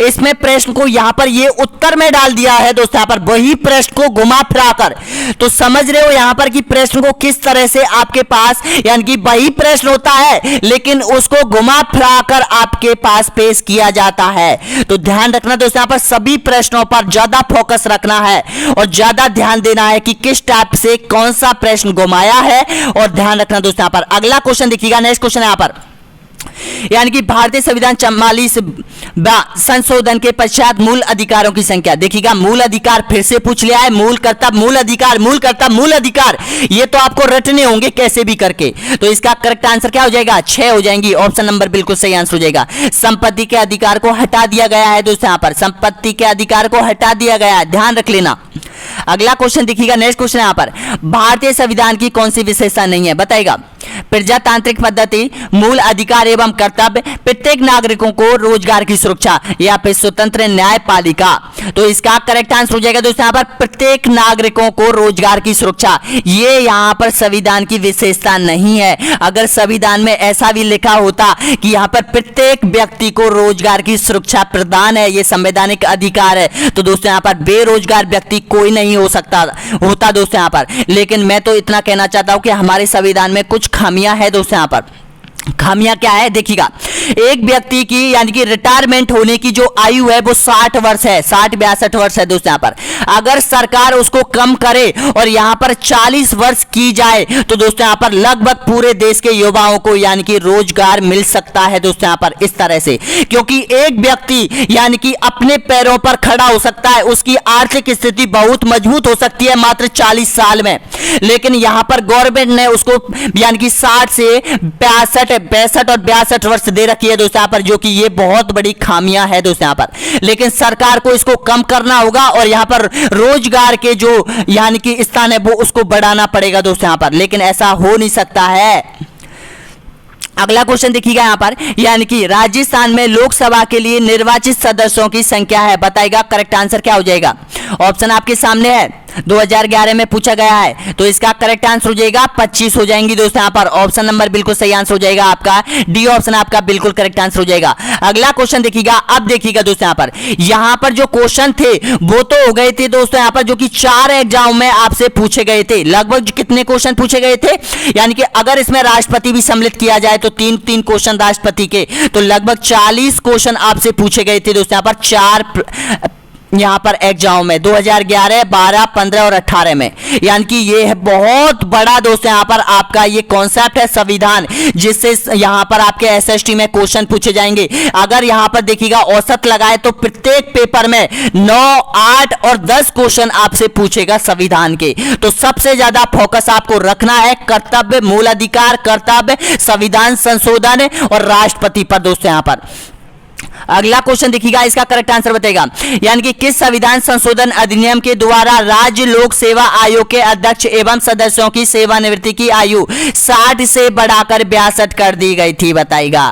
इसमें प्रश्न को यहां पर ये उत्तर में डाल दिया है दोस्तों यहाँ पर, वही प्रश्न को घुमा फिरा कर। तो समझ रहे हो यहां पर कि प्रश्न को किस तरह से आपके पास, यानी कि वही प्रश्न होता है लेकिन उसको घुमा फिरा कर आपके पास पेश किया जाता है। तो ध्यान रखना दोस्तों, यहाँ पर सभी प्रश्नों पर ज्यादा फोकस रखना है और ज्यादा ध्यान देना है कि किस टाइप से कौन सा प्रश्न घुमाया है, और ध्यान रखना दोस्तों यहाँ पर। अगला क्वेश्चन देखिएगा, नेक्स्ट क्वेश्चन यहाँ पर, यानी कि भारतीय संविधान 44 संशोधन के पश्चात मूल अधिकारों की संख्या। देखिएगा मूल अधिकार फिर से पूछ लिया है, मूल कर्तव्य मूल अधिकार, मूल कर्तव्य मूल अधिकार, ये तो आपको रटने होंगे कैसे भी करके। तो इसका करेक्ट आंसर क्या हो जाएगा, 6 हो जाएंगी। ऑप्शन नंबर बिल्कुल सही आंसर हो जाएगा। संपत्ति के अधिकार को हटा दिया गया है दोस्तों, यहां पर संपत्ति के अधिकार को हटा दिया गया है, ध्यान रख लेना। अगला क्वेश्चन देखिएगा, नेक्स्ट क्वेश्चन यहां पर, भारतीय संविधान की कौन सी विशेषता नहीं है, बताएगा। प्रजातांत्रिक पद्धति, मूल अधिकार एवं कर्तव्य, प्रत्येक नागरिकों को रोजगार की सुरक्षा, या फिर स्वतंत्र न्यायपालिका। तो इसका करेक्ट आंसर हो जाएगा दोस्तों यहां पर प्रत्येक नागरिकों को रोजगार की सुरक्षा। ये यहां पर संविधान की विशेषता नहीं है। अगर संविधान में ऐसा भी लिखा होता कि यहां पर प्रत्येक व्यक्ति को रोजगार की सुरक्षा प्रदान है, ये संवैधानिक अधिकार है, तो दोस्तों यहां पर बेरोजगार व्यक्ति कोई नहीं हो सकता होता दोस्तों यहां पर। लेकिन मैं तो इतना कहना चाहता हूं कि हमारे संविधान में कुछ खामियां है दोस्तों यहां पर। खामियां क्या है, देखिएगा। एक व्यक्ति की यानी कि रिटायरमेंट होने की जो आयु है वो 60 वर्ष है, 60-62 वर्ष है दोस्तों यहां पर। अगर सरकार उसको कम करे और यहां पर 40 वर्ष की जाए तो दोस्तों यहां पर लगभग पूरे देश के युवाओं को यानी कि रोजगार मिल सकता है दोस्तों यहां पर इस तरह से। क्योंकि एक व्यक्ति यानी कि अपने पैरों पर खड़ा हो सकता है, उसकी आर्थिक स्थिति बहुत मजबूत हो सकती है मात्र 40 साल में। लेकिन यहां पर गवर्नमेंट ने उसको यानी कि 60 से 65 और 62 वर्ष दे रखी है दोस्तों यहां पर, जो कि ये बहुत बड़ी खामियां है दोस्तों यहां पर। लेकिन सरकार को इसको कम करना होगा और यहां पर रोजगार के जो यानी कि स्थान है वो उसको बढ़ाना पड़ेगा दोस्तों यहां पर, लेकिन ऐसा हो नहीं सकता है। अगला क्वेश्चन देखिएगा यहां पर, यानी कि राजस्थान में लोकसभा के लिए निर्वाचित सदस्यों की संख्या है, बताएगा। करेक्ट आंसर क्या हो जाएगा, ऑप्शन आपके सामने है, 2011 में पूछा गया है, तो इसका करेक्ट आंसर हो जाएगा 25 हो जाएंगी दोस्तों यहां पर। ऑप्शन नंबर बिल्कुल सही आंसर हो जाएगा आपका, डी ऑप्शन आपका बिल्कुल करेक्ट आंसर हो जाएगा। अगला क्वेश्चन देखिएगा, अब देखिएगा दोस्तों यहां पर जो क्वेश्चन थे वो तो हो गए थे दोस्तों यहां पर, जो कि 4 एग्जाम में आपसे पूछे गए थे। लगभग कितने क्वेश्चन पूछे गए थे, यानी कि अगर इसमें राष्ट्रपति भी सम्मिलित किया जाए तो 3 क्वेश्चन राष्ट्रपति के, तो लगभग 40 क्वेश्चन आपसे पूछे गए थे दोस्तों यहां पर 4 यहां पर एग्जाम में 2011, 12, 15 और 18 में। यानी कि ये है बहुत बड़ा दोस्तों यहां पर आपका ये कॉन्सेप्ट है संविधान, जिससे यहां पर आपके एसएसटी में क्वेश्चन पूछे जाएंगे। अगर यहां पर देखिएगा औसत लगाए तो प्रत्येक पेपर में 9, 8 और 10 क्वेश्चन आपसे पूछेगा संविधान के। तो सबसे ज्यादा फोकस आपको रखना है कर्तव्य, मूल अधिकार, कर्तव्य, संविधान संशोधन और राष्ट्रपति पर दोस्तों यहां पर। अगला क्वेश्चन देखिएगा, इसका करेक्ट आंसर बताएगा। यानी कि किस संविधान संशोधन अधिनियम के द्वारा राज्य लोक सेवा आयोग के अध्यक्ष एवं सदस्यों की सेवानिवृत्ति की आयु 60 से बढ़ाकर 62 कर दी गई थी, बताएगा।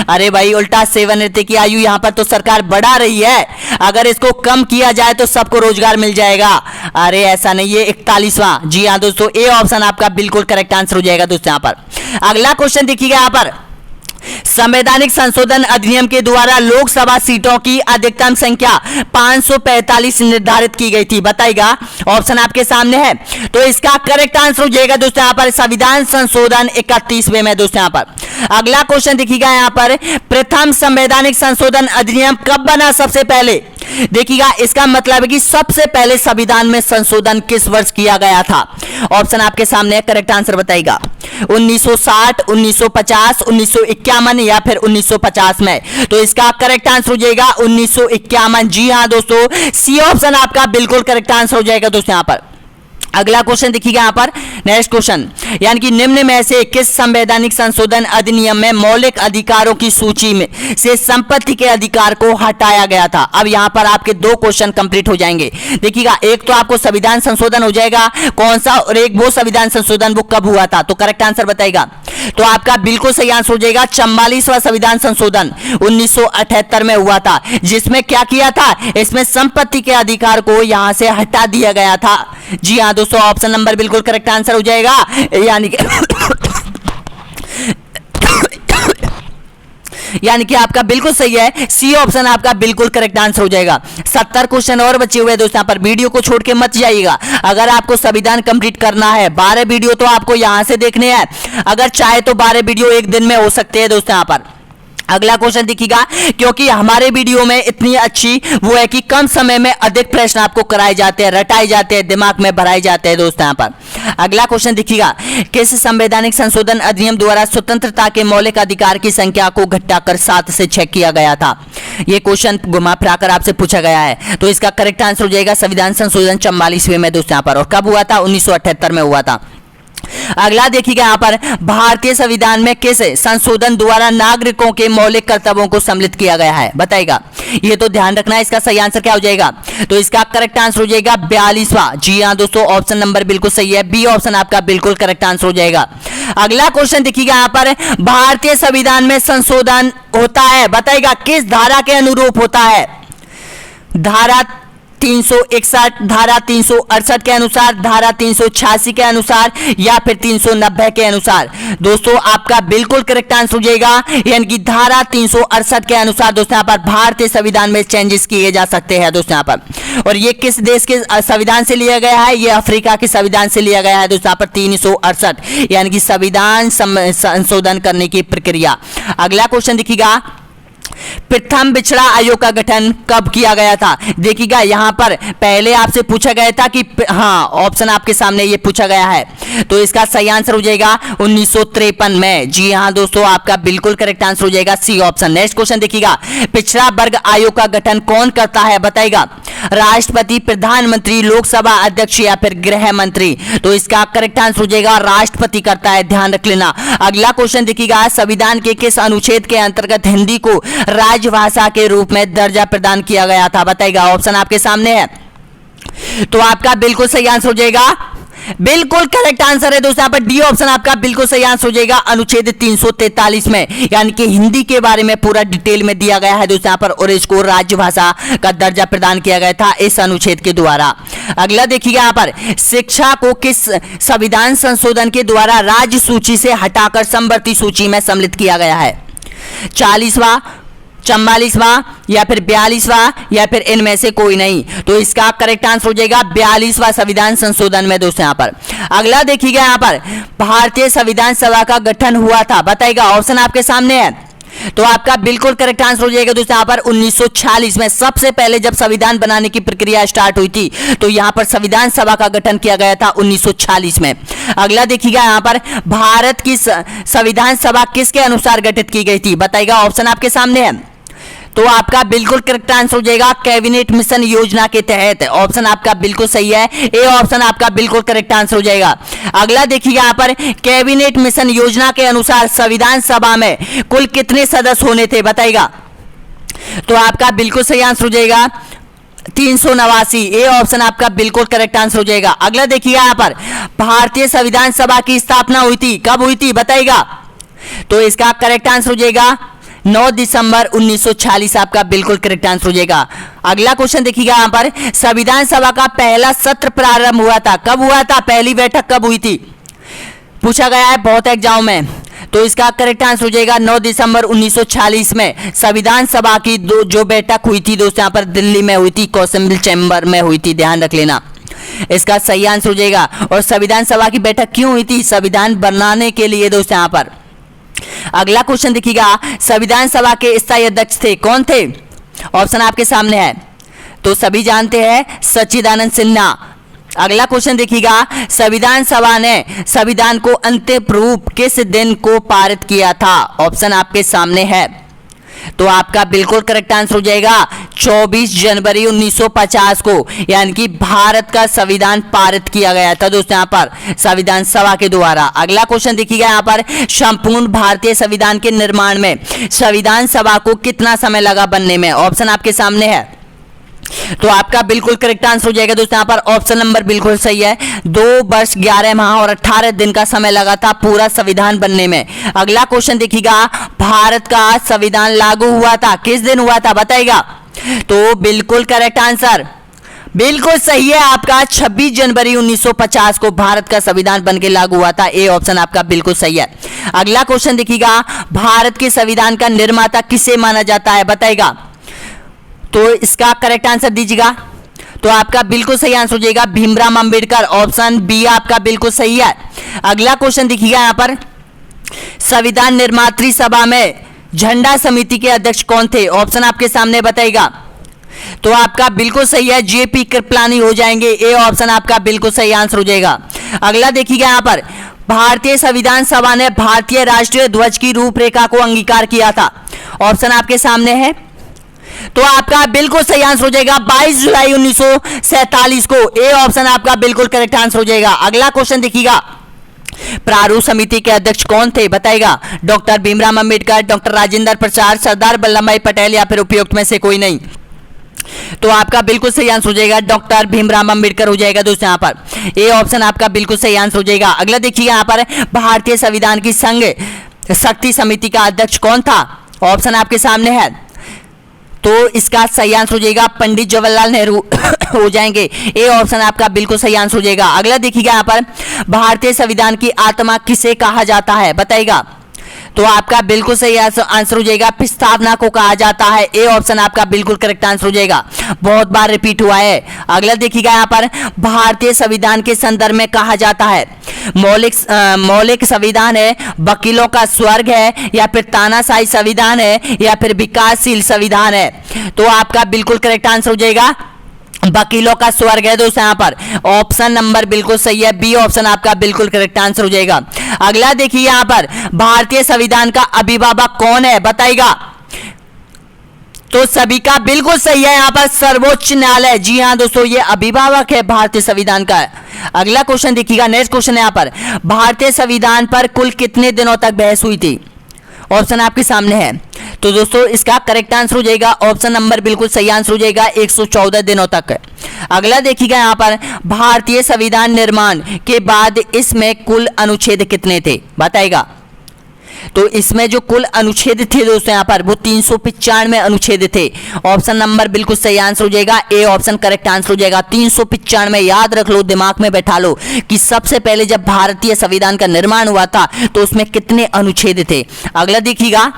अरे भाई उल्टा सेवानिवृत्ति की आयु यहां पर तो सरकार बढ़ा रही है, अगर इसको कम किया जाए तो सबको रोजगार मिल जाएगा। अरे ऐसा नहीं है, 41वां, जी हाँ दोस्तों, ए ऑप्शन आपका बिल्कुल करेक्ट आंसर हो जाएगा दोस्तों यहां पर। अगला क्वेश्चन देखिएगा यहां पर, संवैधानिक संशोधन अधिनियम के द्वारा लोकसभा सीटों की अधिकतम संख्या 545 निर्धारित की गई थी, बताइएगा। ऑप्शन आपके सामने है, तो इसका करेक्ट आंसर हो जाएगा दोस्तों यहां पर संविधान संशोधन 31वें में दोस्तों यहां पर। अगला क्वेश्चन देखिएगा यहां पर, प्रथम संवैधानिक संशोधन अधिनियम कब बना सबसे पहले, देखिएगा। इसका मतलब है कि सबसे पहले संविधान में संशोधन किस वर्ष किया गया था। ऑप्शन आपके सामने है, करेक्ट आंसर बताइएगा। 1960, 1950, 1951 या फिर 1950 में। तो इसका करेक्ट आंसर हो जाएगा 1951। जी हाँ दोस्तों, सी ऑप्शन आपका बिल्कुल करेक्ट आंसर हो जाएगा दोस्तों यहां पर। अगला क्वेश्चन देखिएगा यहां पर, नेक्स्ट क्वेश्चन, यानी कि निम्न में से किस संवैधानिक संशोधन अधिनियम में मौलिक अधिकारों की सूची में से संपत्ति के अधिकार को हटाया गया था। अब यहां पर आपके 2 क्वेश्चन कंप्लीट हो जाएंगे। देखिएगा, एक तो आपको संविधान संशोधन हो जाएगा कौन सा, और एक वो संविधान संशोधन वो कब हुआ था, तो करेक्ट आंसर बताइएगा। तो आपका बिल्कुल सही आंसर हो जाएगा 44वां संविधान संशोधन 1978 में हुआ था, जिसमें क्या किया था, इसमें संपत्ति के अधिकार को यहां से हटा दिया गया था। जी हाँ दोस्तों, ऑप्शन नंबर बिल्कुल करेक्ट आंसर हो जाएगा, यानी कि आपका बिल्कुल सही है, सी ऑप्शन आपका बिल्कुल करेक्ट आंसर हो जाएगा। 70 क्वेश्चन और बचे हुए दोस्तों यहां पर, वीडियो को छोड़ के मत जाइएगा। अगर आपको संविधान कंप्लीट करना है, 12 वीडियो तो आपको यहां से देखने हैं, अगर चाहे तो 12 वीडियो एक दिन में हो सकते हैं दोस्तों यहां पर। अगला क्वेश्चन देखिएगा, क्योंकि हमारे वीडियो में इतनी अच्छी वो है कि कम समय में अधिक प्रश्न आपको कराए जाते हैं, रटाए जाते हैं, दिमाग में भराए जाते हैं दोस्तों यहाँ पर। अगला क्वेश्चन देखिएगा, किस संवैधानिक संशोधन अधिनियम द्वारा स्वतंत्रता के मौलिक अधिकार की संख्या को घटाकर 7 से 6 किया गया था? ये क्वेश्चन घुमा फिराकर आपसे पूछा गया है, तो इसका करेक्ट आंसर हो जाएगा संविधान संशोधन 44वें में दोस्तों यहाँ पर। और कब हुआ था? 1978 में हुआ था। अगला देखिएगा यहाँ पर, भारतीय संविधान में किस संशोधन द्वारा नागरिकों के मौलिक कर्तव्यों को सम्मिलित किया गया है? बताइएगा, ये तो ध्यान रखना है। इसका सही आंसर क्या हो जाएगा? तो इसका करेक्ट आंसर हो जाएगा 42वां। जी हाँ दोस्तों, ऑप्शन नंबर बिल्कुल सही है, बी ऑप्शन आपका बिल्कुल करेक्ट आंसर हो जाएगा। अगला क्वेश्चन देखिएगा यहाँ पर, भारतीय संविधान में संशोधन होता है, बताइएगा किस धारा के अनुरूप होता है? धारा 361, धारा 368 के अनुसार, धारा 386 के अनुसार, या फिर 390 के अनुसार? दोस्तों आपका बिल्कुल करेक्ट आंसर हो जाएगा, यानी कि धारा 368 के अनुसार दोस्तों यहाँ पर भारतीय संविधान में चेंजेस किए जा सकते हैं दोस्तों यहाँ पर। और ये किस देश के संविधान से लिया गया है? ये अफ्रीका के संविधान से लिया गया है दोस्तों यहाँ पर 368, यानी कि संविधान संशोधन करने की प्रक्रिया। अगला क्वेश्चन देखिएगा, प्रथम बिछड़ा आयोग का गठन कब किया गया था? देखिएगा यहाँ पर पहले आपसे पूछा गया था कि हाँ, ऑप्शन आपके सामने ये पूछा गया है, तो इसका सही आंसर हो जाएगा 1953 में। जी हाँ दोस्तों, आपका बिल्कुल करेक्ट आंसर हो जाएगा सी ऑप्शन। नेक्स्ट क्वेश्चन देखिएगा, पिछड़ा वर्ग आयोग का गठन कौन करता है? बताइएगा, राष्ट्रपति, प्रधानमंत्री, लोकसभा अध्यक्ष, या फिर गृह मंत्री? तो इसका करेक्ट आंसर हो जाएगा राष्ट्रपति करता है, ध्यान रख लेना। अगला क्वेश्चन देखिएगा, संविधान के किस अनुच्छेद के अंतर्गत हिंदी को राजभाषा के रूप में दर्जा प्रदान किया गया था? बताइएगा, ऑप्शन आपके सामने है, तो आपका बिल्कुल सही आंसर हो जाएगा, बिल्कुल करेक्ट आंसर है दोस्तों यहाँ पर डी ऑप्शन आपका बिल्कुल सही आंसर हो जाएगा, अनुच्छेद 343 में, यानी कि हिंदी के बारे में पूरा डिटेल में दिया गया है दोस्तों यहाँ पर, और इसको राजभाषा का दर्जा प्रदान किया गया था इस अनुच्छेद के द्वारा। अगला देखिएगा यहाँ पर, शिक्षा को किस संविधान संशोधन के द्वारा राज्य सूची से हटाकर समवर्ती सूची में सम्मिलित किया गया है? 40वां, 44वां, या फिर 42वां, या फिर इनमें से कोई नहीं? तो इसका करेक्ट आंसर हो जाएगा 42वां संविधान संशोधन में दोस्तों यहाँ पर। अगला देखिएगा यहाँ पर, भारतीय संविधान सभा का गठन हुआ था, बताइएगा, ऑप्शन आपके सामने है, तो आपका बिल्कुल करेक्ट आंसर हो जाएगा दोस्तों यहाँ पर 1946 में। सबसे पहले जब संविधान बनाने की प्रक्रिया स्टार्ट हुई थी, तो यहाँ पर संविधान सभा का गठन किया गया था 1946 में। अगला देखिएगा यहाँ पर, भारत की संविधान सभा किसके अनुसार गठित की गई थी? बताइएगा, ऑप्शन आपके सामने है, तो आपका बिल्कुल करेक्ट आंसर हो जाएगा कैबिनेट मिशन योजना के तहत। ऑप्शन आपका बिल्कुल सही है, ए ऑप्शन आपका बिल्कुल करेक्ट आंसर हो जाएगा। अगला देखिए यहाँ पर, कैबिनेट मिशन योजना के अनुसार संविधान सभा में कुल कितने सदस्य होने थे? बताइएगा, तो आपका बिल्कुल सही आंसर हो जाएगा 389, ए ऑप्शन आपका बिल्कुल करेक्ट आंसर हो जाएगा। अगला देखिए यहाँ पर, भारतीय संविधान सभा की स्थापना हुई थी, कब हुई थी? बताइएगा, तो इसका करेक्ट आंसर हो जाएगा 9 दिसंबर 1946, आपका बिल्कुल करेक्ट आंसर हो जाएगा। अगला क्वेश्चन देखिएगा यहाँ पर, संविधान सभा का पहला सत्र प्रारंभ हुआ था, कब हुआ था? पहली बैठक कब हुई थी? पूछा गया है बहुत एग्जाम में, तो इसका करेक्ट आंसर हो जाएगा 9 दिसंबर 1946 में संविधान सभा की जो बैठक हुई थी दोस्तों यहाँ पर दिल्ली में हुई थी, कौशल चैम्बर में हुई थी, ध्यान रख लेना, इसका सही आंसर हो जाएगा। और संविधान सभा की बैठक क्यों हुई थी? संविधान बनाने के लिए दोस्तों यहाँ पर। अगला क्वेश्चन देखिएगा, संविधान सभा के स्थायी अध्यक्ष थे, कौन थे? ऑप्शन आपके सामने है, तो सभी जानते हैं सच्चिदानंद सिन्हा। अगला क्वेश्चन देखिएगा, संविधान सभा ने संविधान को अंतिम रूप किस दिन को पारित किया था? ऑप्शन आपके सामने है, तो आपका बिल्कुल करेक्ट आंसर हो जाएगा 24 जनवरी 1950 को, यानी कि भारत का संविधान पारित किया गया था दोस्तों यहाँ पर संविधान सभा के द्वारा। अगला क्वेश्चन देखिएगा यहाँ पर, संपूर्ण भारतीय संविधान के निर्माण में संविधान सभा को कितना समय लगा बनने में? ऑप्शन आपके सामने है, तो आपका बिल्कुल करेक्ट आंसर हो जाएगा दोस्तों यहाँ पर, ऑप्शन नंबर बिल्कुल सही है, 2 वर्ष 11 माह और 18 दिन का समय लगा था पूरा संविधान बनने में। अगला क्वेश्चन देखिएगा, भारत का संविधान लागू हुआ था, किस दिन हुआ था? बताइएगा, तो बिल्कुल करेक्ट आंसर बिल्कुल सही है आपका, 26 जनवरी 1950 को भारत का संविधान बनके लागू हुआ था, ए ऑप्शन आपका बिल्कुल सही है। अगला क्वेश्चन देखिएगा, भारत के संविधान का निर्माता किसे माना जाता है? बताइएगा, तो इसका करेक्ट आंसर दीजिएगा, तो आपका बिल्कुल सही आंसर हो जाएगा भीमराव अंबेडकर, ऑप्शन बी आपका बिल्कुल सही है। अगला क्वेश्चन देखिएगा यहाँ पर, संविधान निर्मात्री सभा में झंडा समिति के अध्यक्ष कौन थे? ऑप्शन आपके सामने बताएगा। तो आपका बिल्कुल सही है जेपी कृपलानी हो जाएंगे। ए ऑप्शन आपका बिल्कुल सही आंसर हो जाएगा। अगला देखिएगा यहाँ पर, भारतीय संविधान सभा ने भारतीय राष्ट्रीय ध्वज की रूपरेखा को अंगीकार किया था। ऑप्शन आपके सामने है। तो आपका बिल्कुल सही आंसर हो जाएगा 22 जुलाई 1947 को। ए ऑप्शन आपका बिल्कुल करेक्ट आंसर हो जाएगा। अगला क्वेश्चन देखिएगा, प्रारूप समिति के अध्यक्ष कौन थे? बताएगा। डॉक्टर भीमराव अंबेडकर, डॉक्टर राजेंद्र प्रसाद, सरदार वल्लभ भाई पटेल या फिर उपयुक्त में से कोई नहीं। तो आपका बिल्कुल सही आंसर हो जाएगा डॉक्टर भीमराव अंबेडकर हो जाएगा दोस्तों यहाँ पर। ए ऑप्शन आपका बिल्कुल सही आंसर हो जाएगा। अगला देखिए यहाँ पर, भारतीय संविधान की संघ शक्ति समिति का अध्यक्ष कौन था? ऑप्शन आपके सामने है। तो इसका सही आंसर हो जाएगा पंडित जवाहरलाल नेहरू हो जाएंगे। ए ऑप्शन आपका बिल्कुल सही आंसर हो जाएगा। अगला देखिएगा यहाँ पर, भारतीय संविधान की आत्मा किसे कहा जाता है? बताइएगा। तो आपका बिल्कुल सही आंसर हो जाएगा प्रस्तावना को कहा जाता है। ए ऑप्शन आपका बिल्कुल करेक्ट आंसर हो जाएगा। बहुत बार रिपीट हुआ है। अगला देखिएगा यहाँ पर, भारतीय संविधान के संदर्भ में कहा जाता है मौलिक संविधान है, वकीलों का स्वर्ग है, या फिर तानाशाही संविधान है, या फिर विकासशील संविधान है। तो आपका बिल्कुल करेक्ट आंसर हो जाएगा वकीलों का स्वर्ग है दोस्तों यहाँ पर। ऑप्शन नंबर बिल्कुल सही है, बी ऑप्शन आपका बिल्कुल करेक्ट आंसर हो जाएगा। अगला देखिए यहाँ पर, भारतीय संविधान का अभिभावक कौन है? बताइएगा। तो सभी का बिल्कुल सही है यहाँ पर सर्वोच्च न्यायालय। जी हाँ दोस्तों, ये अभिभावक है भारतीय संविधान का। अगला क्वेश्चन देखिएगा, नेक्स्ट क्वेश्चन है यहाँ पर, भारतीय संविधान पर कुल कितने दिनों तक बहस हुई थी? ऑप्शन आपके सामने है। तो दोस्तों इसका करेक्ट आंसर हो जाएगा ऑप्शन नंबर बिल्कुल सही आंसर हो जाएगा 114 दिनों तक। अगला देखिएगा यहाँ पर, भारतीय संविधान निर्माण के बाद इसमें कुल अनुच्छेद कितने थे? बताएगा। तो इसमें जो कुल अनुच्छेद थे दोस्तों यहाँ पर वो 395 अनुच्छेद थे। ऑप्शन नंबर बिल्कुल सही आंसर हो जाएगा। ए ऑप्शन करेक्ट आंसर हो जाएगा 395। याद रख लो, दिमाग में बैठा लो कि सबसे पहले जब भारतीय संविधान का निर्माण हुआ था तो उसमें कितने अनुच्छेद थे। अगला देखिएगा,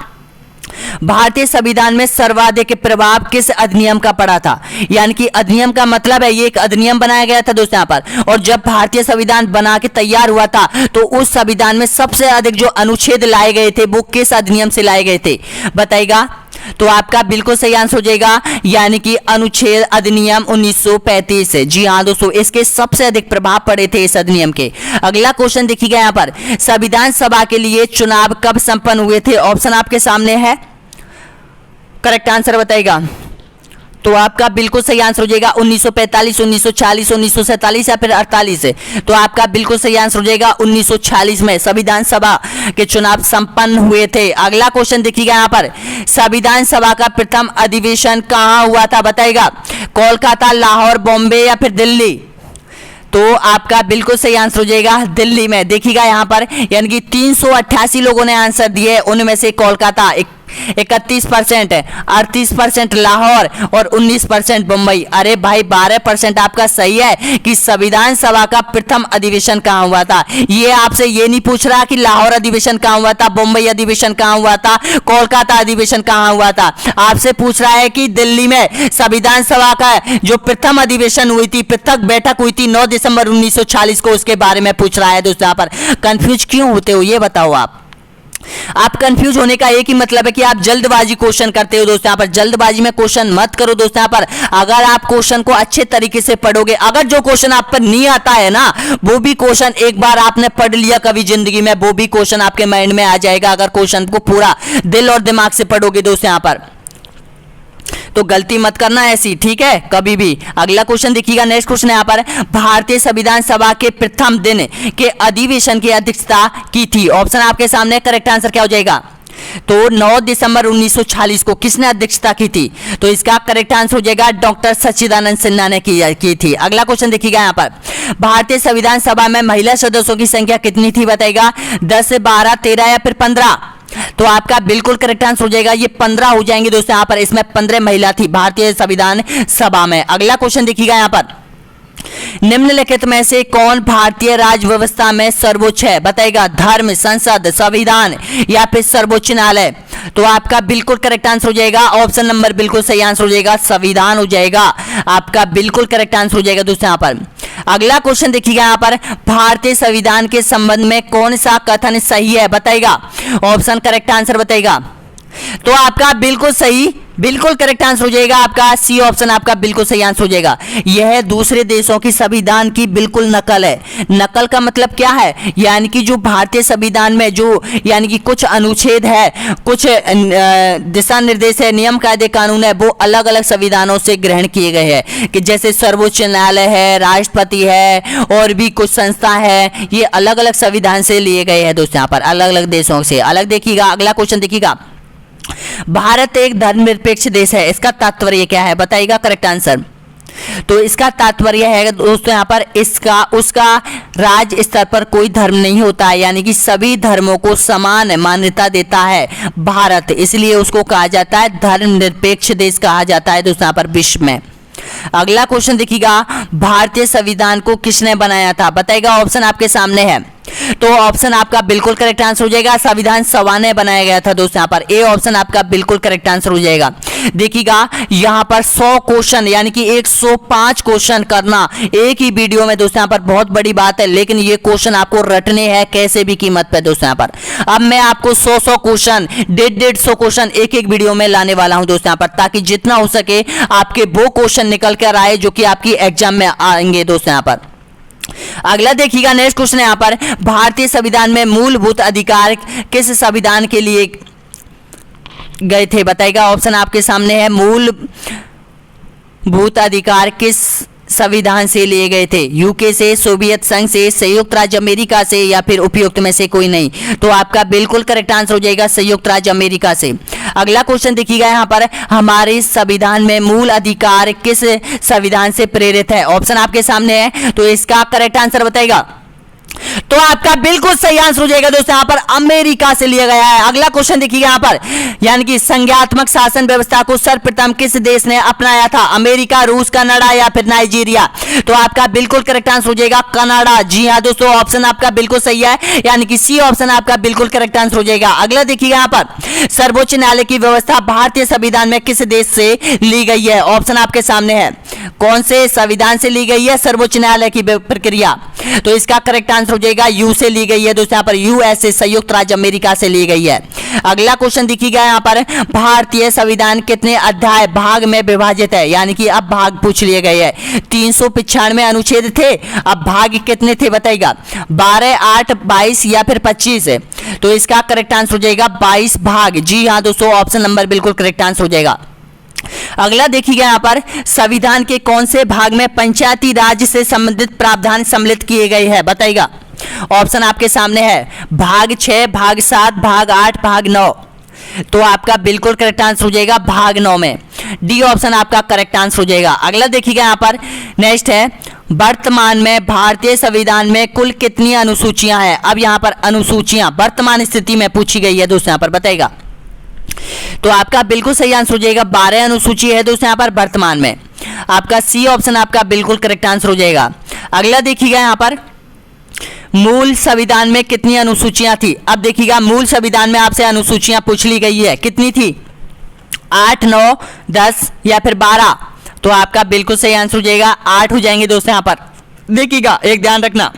भारतीय संविधान में सर्वाधिक प्रभाव किस अधिनियम का पड़ा था? यानी कि अधिनियम का मतलब है ये एक अधिनियम बनाया गया था दोस्तों यहाँ पर, और जब भारतीय संविधान बना के तैयार हुआ था तो उस संविधान में सबसे अधिक जो अनुच्छेद लाए गए थे वो किस अधिनियम से लाए गए थे? बताइएगा। तो आपका बिल्कुल सही आंसर हो जाएगा, यानी कि अनुच्छेद अधिनियम 1935 से। जी हाँ दोस्तों, इसके सबसे अधिक प्रभाव पड़े थे इस अधिनियम के। अगला क्वेश्चन देखिएगा यहाँ पर, संविधान सभा के लिए चुनाव कब संपन्न हुए थे? ऑप्शन आपके सामने है, करेक्ट आंसर बताइएगा। तो आपका बिल्कुल सही आंसर हो जाएगा 1945, 1940, 1947 या फिर 48। तो आपका बिल्कुल सही आंसर हो जाएगा 1946 में संविधान सभा के चुनाव संपन्न हुए थे। अगला क्वेश्चन देखिएगा यहाँ पर, संविधान सभा का प्रथम अधिवेशन कहाँ हुआ था? बताइएगा। कोलकाता, लाहौर, बॉम्बे या फिर दिल्ली? तो आपका बिल्कुल सही आंसर हो जाएगा दिल्ली में। देखिएगा यहाँ पर, यानी कि 388 लोगों ने आंसर दिए, उनमें से कोलकाता 31%, 38% लाहौर और 19% मुंबई। अरे भाई 12% आपका सही है कि संविधान सभा का प्रथम अधिवेशन कहाँ हुआ था। ये आपसे ये नहीं पूछ रहा कि लाहौर अधिवेशन कहाँ हुआ था, मुंबई अधिवेशन कहाँ हुआ था, कोलकाता अधिवेशन कहाँ हुआ था। आपसे पूछ रहा है कि दिल्ली में संविधान सभा का जो प्रथम अधिवेशन हुई थी, पृथक बैठक हुई थी 9 दिसंबर 1940 को, उसके बारे में पूछ रहा है दोस्तों। यहाँ पर कंफ्यूज क्यों होते हो ये बताओ। आप कंफ्यूज होने का एक ही मतलब है कि आप जल्दबाजी क्वेश्चन करते हो दोस्तों। यहाँ पर जल्दबाजी में क्वेश्चन मत करो दोस्तों। यहाँ पर अगर आप क्वेश्चन को अच्छे तरीके से पढ़ोगे, अगर जो क्वेश्चन आप पर नहीं आता है ना, वो भी क्वेश्चन एक बार आपने पढ़ लिया कभी जिंदगी में, वो भी क्वेश्चन आपके माइंड में आ जाएगा अगर क्वेश्चन को पूरा दिल और दिमाग से पढ़ोगे दोस्तों। यहाँ पर तो गलती मत करना ऐसी, ठीक है, कभी भी। अगला क्वेश्चन देखिएगा, नेक्स्ट क्वेश्चन है यहाँ पर, भारतीय संविधान सभा के प्रथम दिन के अधिवेशन की अध्यक्षता की थी। ऑप्शन आपके सामने, करेक्ट आंसर क्या हो जाएगा? तो 9 दिसंबर 1940 को किसने अध्यक्षता की थी? तो इसका करेक्ट आंसर हो जाएगा डॉक्टर सच्चिदानंद सिन्हा ने की थी। अगला क्वेश्चन देखिएगा यहाँ पर, भारतीय संविधान सभा में महिला सदस्यों की संख्या कितनी थी? बताइएगा। 10, 12, 13 या फिर 15? तो आपका बिल्कुल करेक्ट आंसर हो जाएगा ये 15 हो जाएंगे दोस्तों। यहाँ पर इसमें 15 महिला थी भारतीय संविधान सभा में। अगला क्वेश्चन देखिएगा यहाँ पर, निम्नलिखित में से कौन भारतीय राज्य व्यवस्था में सर्वोच्च है? बताइएगा। धर्म, संसद, संविधान या फिर सर्वोच्च न्यायालय? तो आपका बिल्कुल करेक्ट आंसर हो जाएगा ऑप्शन नंबर बिल्कुल सही आंसर हो जाएगा संविधान हो जाएगा। आपका बिल्कुल करेक्ट आंसर हो जाएगा दोस्तों यहाँ पर। अगला क्वेश्चन देखिएगा यहाँ पर, भारतीय संविधान के संबंध में कौन सा कथन सही है? बताइएगा। ऑप्शन करेक्ट आंसर बताइएगा। तो आपका बिल्कुल सही, बिल्कुल करेक्ट आंसर हो जाएगा आपका सी ऑप्शन, आपका बिल्कुल सही आंसर हो जाएगा। यह दूसरे देशों की संविधान की बिल्कुल नकल है। नकल का मतलब क्या है, यानी कि जो भारतीय संविधान में जो यानी कि कुछ अनुच्छेद है, कुछ दिशा निर्देश है, नियम कायदे कानून है, वो अलग अलग संविधानों से ग्रहण किए गए हैं। कि जैसे सर्वोच्च न्यायालय है, राष्ट्रपति है, और भी कुछ संस्था है, ये अलग अलग संविधान से लिए गए हैं दोस्तों, यहाँ पर अलग अलग देशों से अलग। देखिएगा अगला क्वेश्चन, देखिएगा भारत एक धर्मनिरपेक्ष देश है, इसका तात्पर्य क्या है, बताइएगा करेक्ट आंसर। तो इसका तात्पर्य है दोस्तों यहाँ पर इसका उसका राज्य स्तर पर कोई धर्म नहीं होता है, यानी कि सभी धर्मों को समान मान्यता देता है भारत, इसलिए उसको कहा जाता है धर्मनिरपेक्ष देश कहा जाता है दोस्तों यहाँ पर विश्व में। अगला क्वेश्चन देखिएगा, भारतीय संविधान को किसने बनाया था, बताइएगा। ऑप्शन आपके सामने है, तो ऑप्शन आपका बिल्कुल करेक्ट आंसर हो जाएगा, संविधान सभा ने बनाया गया था दोस्तों, यहाँ पर ए ऑप्शन आपका बिल्कुल करेक्ट आंसर हो जाएगा। देखिएगा यहाँ पर 100 क्वेश्चन यानी कि 105 क्वेश्चन करना एक ही वीडियो में दोस्तों यहाँ पर बहुत बड़ी बात है, लेकिन ये क्वेश्चन आपको रटने हैं कैसे भी कीमत पे दोस्तों यहाँ पर। अब मैं आपको 100 क्वेश्चन 150 क्वेश्चन एक एक वीडियो में लाने वाला हूं दोस्तों यहाँ पर, ताकि जितना हो सके आपके वो क्वेश्चन निकल कर आए जो कि आपकी एग्जाम में आएंगे दोस्तों यहाँ पर। अगला देखिएगा नेक्स्ट क्वेश्चन है यहाँ पर, भारतीय संविधान में मूलभूत अधिकार किस संविधान के लिए गए थे, बताइएगा। ऑप्शन आपके सामने है, मूलभूत अधिकार किस संविधान से लिए गए थे, यूके से, सोवियत संघ से, संयुक्त राज्य अमेरिका से, या फिर उपयुक्त में से कोई नहीं। तो आपका बिल्कुल करेक्ट आंसर हो जाएगा संयुक्त राज्य अमेरिका से। अगला क्वेश्चन देखिएगा यहाँ पर, हमारे संविधान में मूल अधिकार किस संविधान से प्रेरित है, ऑप्शन आपके सामने है, तो इसका करेक्ट आंसर बताइएगा। तो आपका बिल्कुल सही आंसर हो जाएगा दोस्तों यहाँ पर अमेरिका से लिया गया है। अगला क्वेश्चन देखिएगा यहाँ पर, यानी कि संज्ञात्मक शासन व्यवस्था को सर्वप्रथम किस देश ने अपनाया था, अमेरिका, रूस, कनाडा या फिर नाइजीरिया। तो आपका बिल्कुल करेक्ट आंसर हो जाएगा कनाडा। जी हाँ दोस्तों, ऑप्शन आपका बिल्कुल सही है, यानी कि सी ऑप्शन आपका बिल्कुल करेक्ट आंसर हो जाएगा। अगला देखिएगा यहाँ पर, सर्वोच्च न्यायालय की व्यवस्था भारतीय संविधान में किस देश से ली गई है, ऑप्शन आपके सामने है, कौन से संविधान से ली गई है सर्वोच्च न्यायालय की प्रक्रिया। तो इसका करेक्ट आंसर हो जाएगा यू से ली गई है दोस्तों यहाँ पर, यूएसए संयुक्त राज्य अमेरिका से ली गई है। अगला क्वेश्चन देखिएगा यहाँ पर, भारतीय संविधान कितने अध्याय भाग में विभाजित है, यानी कि अब भाग पूछ लिए गए हैं। 395 अनुच्छेद थे, अब भाग कितने थे बताइएगा, 12, 8, 22 या फिर 25। तो इसका करेक्ट आंसर हो जाएगा 22 भाग। जी हाँ दोस्तों, ऑप्शन नंबर बिल्कुल करेक्ट आंसर हो जाएगा। अगला देखिएगा यहाँ पर, संविधान के कौन से भाग में पंचायती राज से संबंधित प्रावधान सम्मिलित किए गए हैं, बताइएगा। ऑप्शन आपके सामने है, भाग 6, भाग 7, भाग 8, भाग 9। तो आपका बिल्कुल करेक्ट आंसर हो जाएगा भाग 9 में, डी ऑप्शन आपका करेक्ट आंसर हो जाएगा। अगला देखिएगा यहाँ पर, नेक्स्ट है, वर्तमान में भारतीय संविधान में कुल कितनी अनुसूचियां हैं। अब यहाँ पर अनुसूचियां वर्तमान स्थिति में पूछी गई है दोस्तों यहाँ पर, बताइएगा। तो आपका बिल्कुल सही आंसर हो जाएगा 12 अनुसूची है दोस्तों यहाँ पर वर्तमान में, आपका सी ऑप्शन आपका बिल्कुल करेक्ट आंसर हो जाएगा। अगला देखिएगा यहाँ पर, मूल संविधान में कितनी अनुसूचियां थी। अब देखिएगा मूल संविधान में आपसे अनुसूचियां पूछ ली गई है, कितनी थी, 8, 9, 10 या फिर 12। तो आपका बिल्कुल सही आंसर हो जाएगा 8 हो जाएंगे दोस्तों यहाँ पर। देखिएगा एक ध्यान रखना,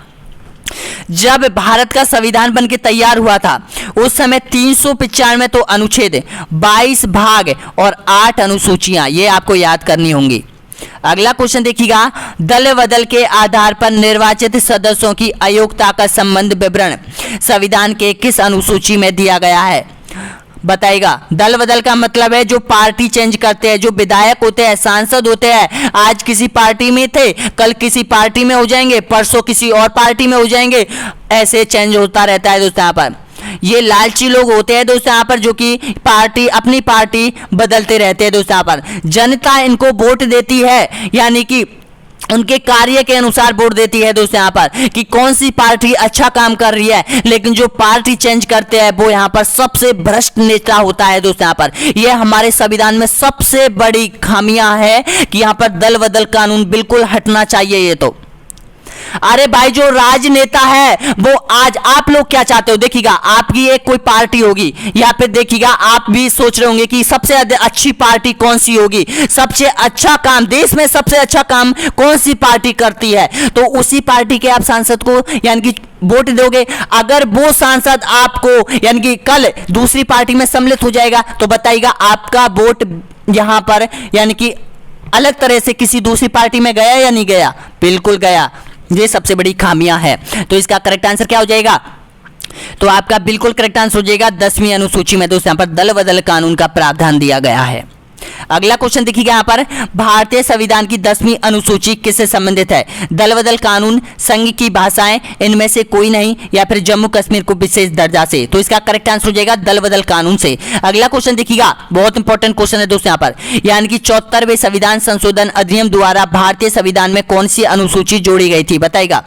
जब भारत का संविधान बनके तैयार हुआ था उस समय 395 तो अनुच्छेद, 22 भाग और 8 अनुसूचियां, ये आपको याद करनी होंगी। अगला क्वेश्चन देखिएगा, दल बदल के आधार पर निर्वाचित सदस्यों की अयोग्यता का संबंध विवरण संविधान के किस अनुसूची में दिया गया है, बताइएगा। दल बदल का मतलब है जो पार्टी चेंज करते हैं, जो विधायक होते हैं, सांसद होते हैं, आज किसी पार्टी में थे, कल किसी पार्टी में हो जाएंगे, परसों किसी और पार्टी में हो जाएंगे, ऐसे चेंज होता रहता है दोस्तों यहाँ पर। ये लालची लोग होते हैं दोस्तों यहाँ पर, जो कि पार्टी अपनी पार्टी बदलते रहते हैं दोस्तों यहाँ पर। जनता इनको वोट देती है, यानी कि उनके कार्य के अनुसार वोट देती है दोस्तों यहाँ पर, कि कौन सी पार्टी अच्छा काम कर रही है। लेकिन जो पार्टी चेंज करते हैं वो यहाँ पर सबसे भ्रष्ट नेता होता है दोस्तों यहाँ पर। यह हमारे संविधान में सबसे बड़ी खामियां है कि यहाँ पर दल बदल कानून बिल्कुल हटना चाहिए। ये तो अरे भाई, जो राजनेता है वो आज आप लोग क्या चाहते हो, देखिएगा आपकी एक कोई पार्टी होगी, या फिर देखिएगा आप भी सोच रहे होंगे कि सबसे अच्छी पार्टी कौन सी होगी, सबसे अच्छा काम देश में सबसे अच्छा काम कौन सी पार्टी करती है, तो उसी पार्टी के आप सांसद को यानी कि वोट दोगे। अगर वो सांसद आपको यानी कि कल दूसरी पार्टी में सम्मिलित हो जाएगा तो बताइएगा आपका वोट यहां पर यानी कि अलग तरह से किसी दूसरी पार्टी में गया या नहीं गया? बिल्कुल गया। ये सबसे बड़ी खामियां है। तो इसका करेक्ट आंसर क्या हो जाएगा? तो आपका बिल्कुल करेक्ट आंसर हो जाएगा 10वीं अनुसूची में दोस्तों यहां पर दल बदल कानून का प्रावधान दिया गया है। अगला क्वेश्चन देखिएगा यहां पर, भारतीय संविधान की 10वीं अनुसूची किससे संबंधित है? दल बदल कानून, संघ की भाषाएं, इनमें से कोई नहीं, या फिर जम्मू कश्मीर को विशेष दर्जा से? तो इसका करेक्ट आंसर हो जाएगा दल बदल कानून से। अगला क्वेश्चन देखिएगा, बहुत इंपॉर्टेंट क्वेश्चन है दोस्तों यहां पर, यानी कि 74वें संविधान संशोधन अधिनियम द्वारा भारतीय संविधान में कौन सी अनुसूची जोड़ी गई थी? बताइएगा।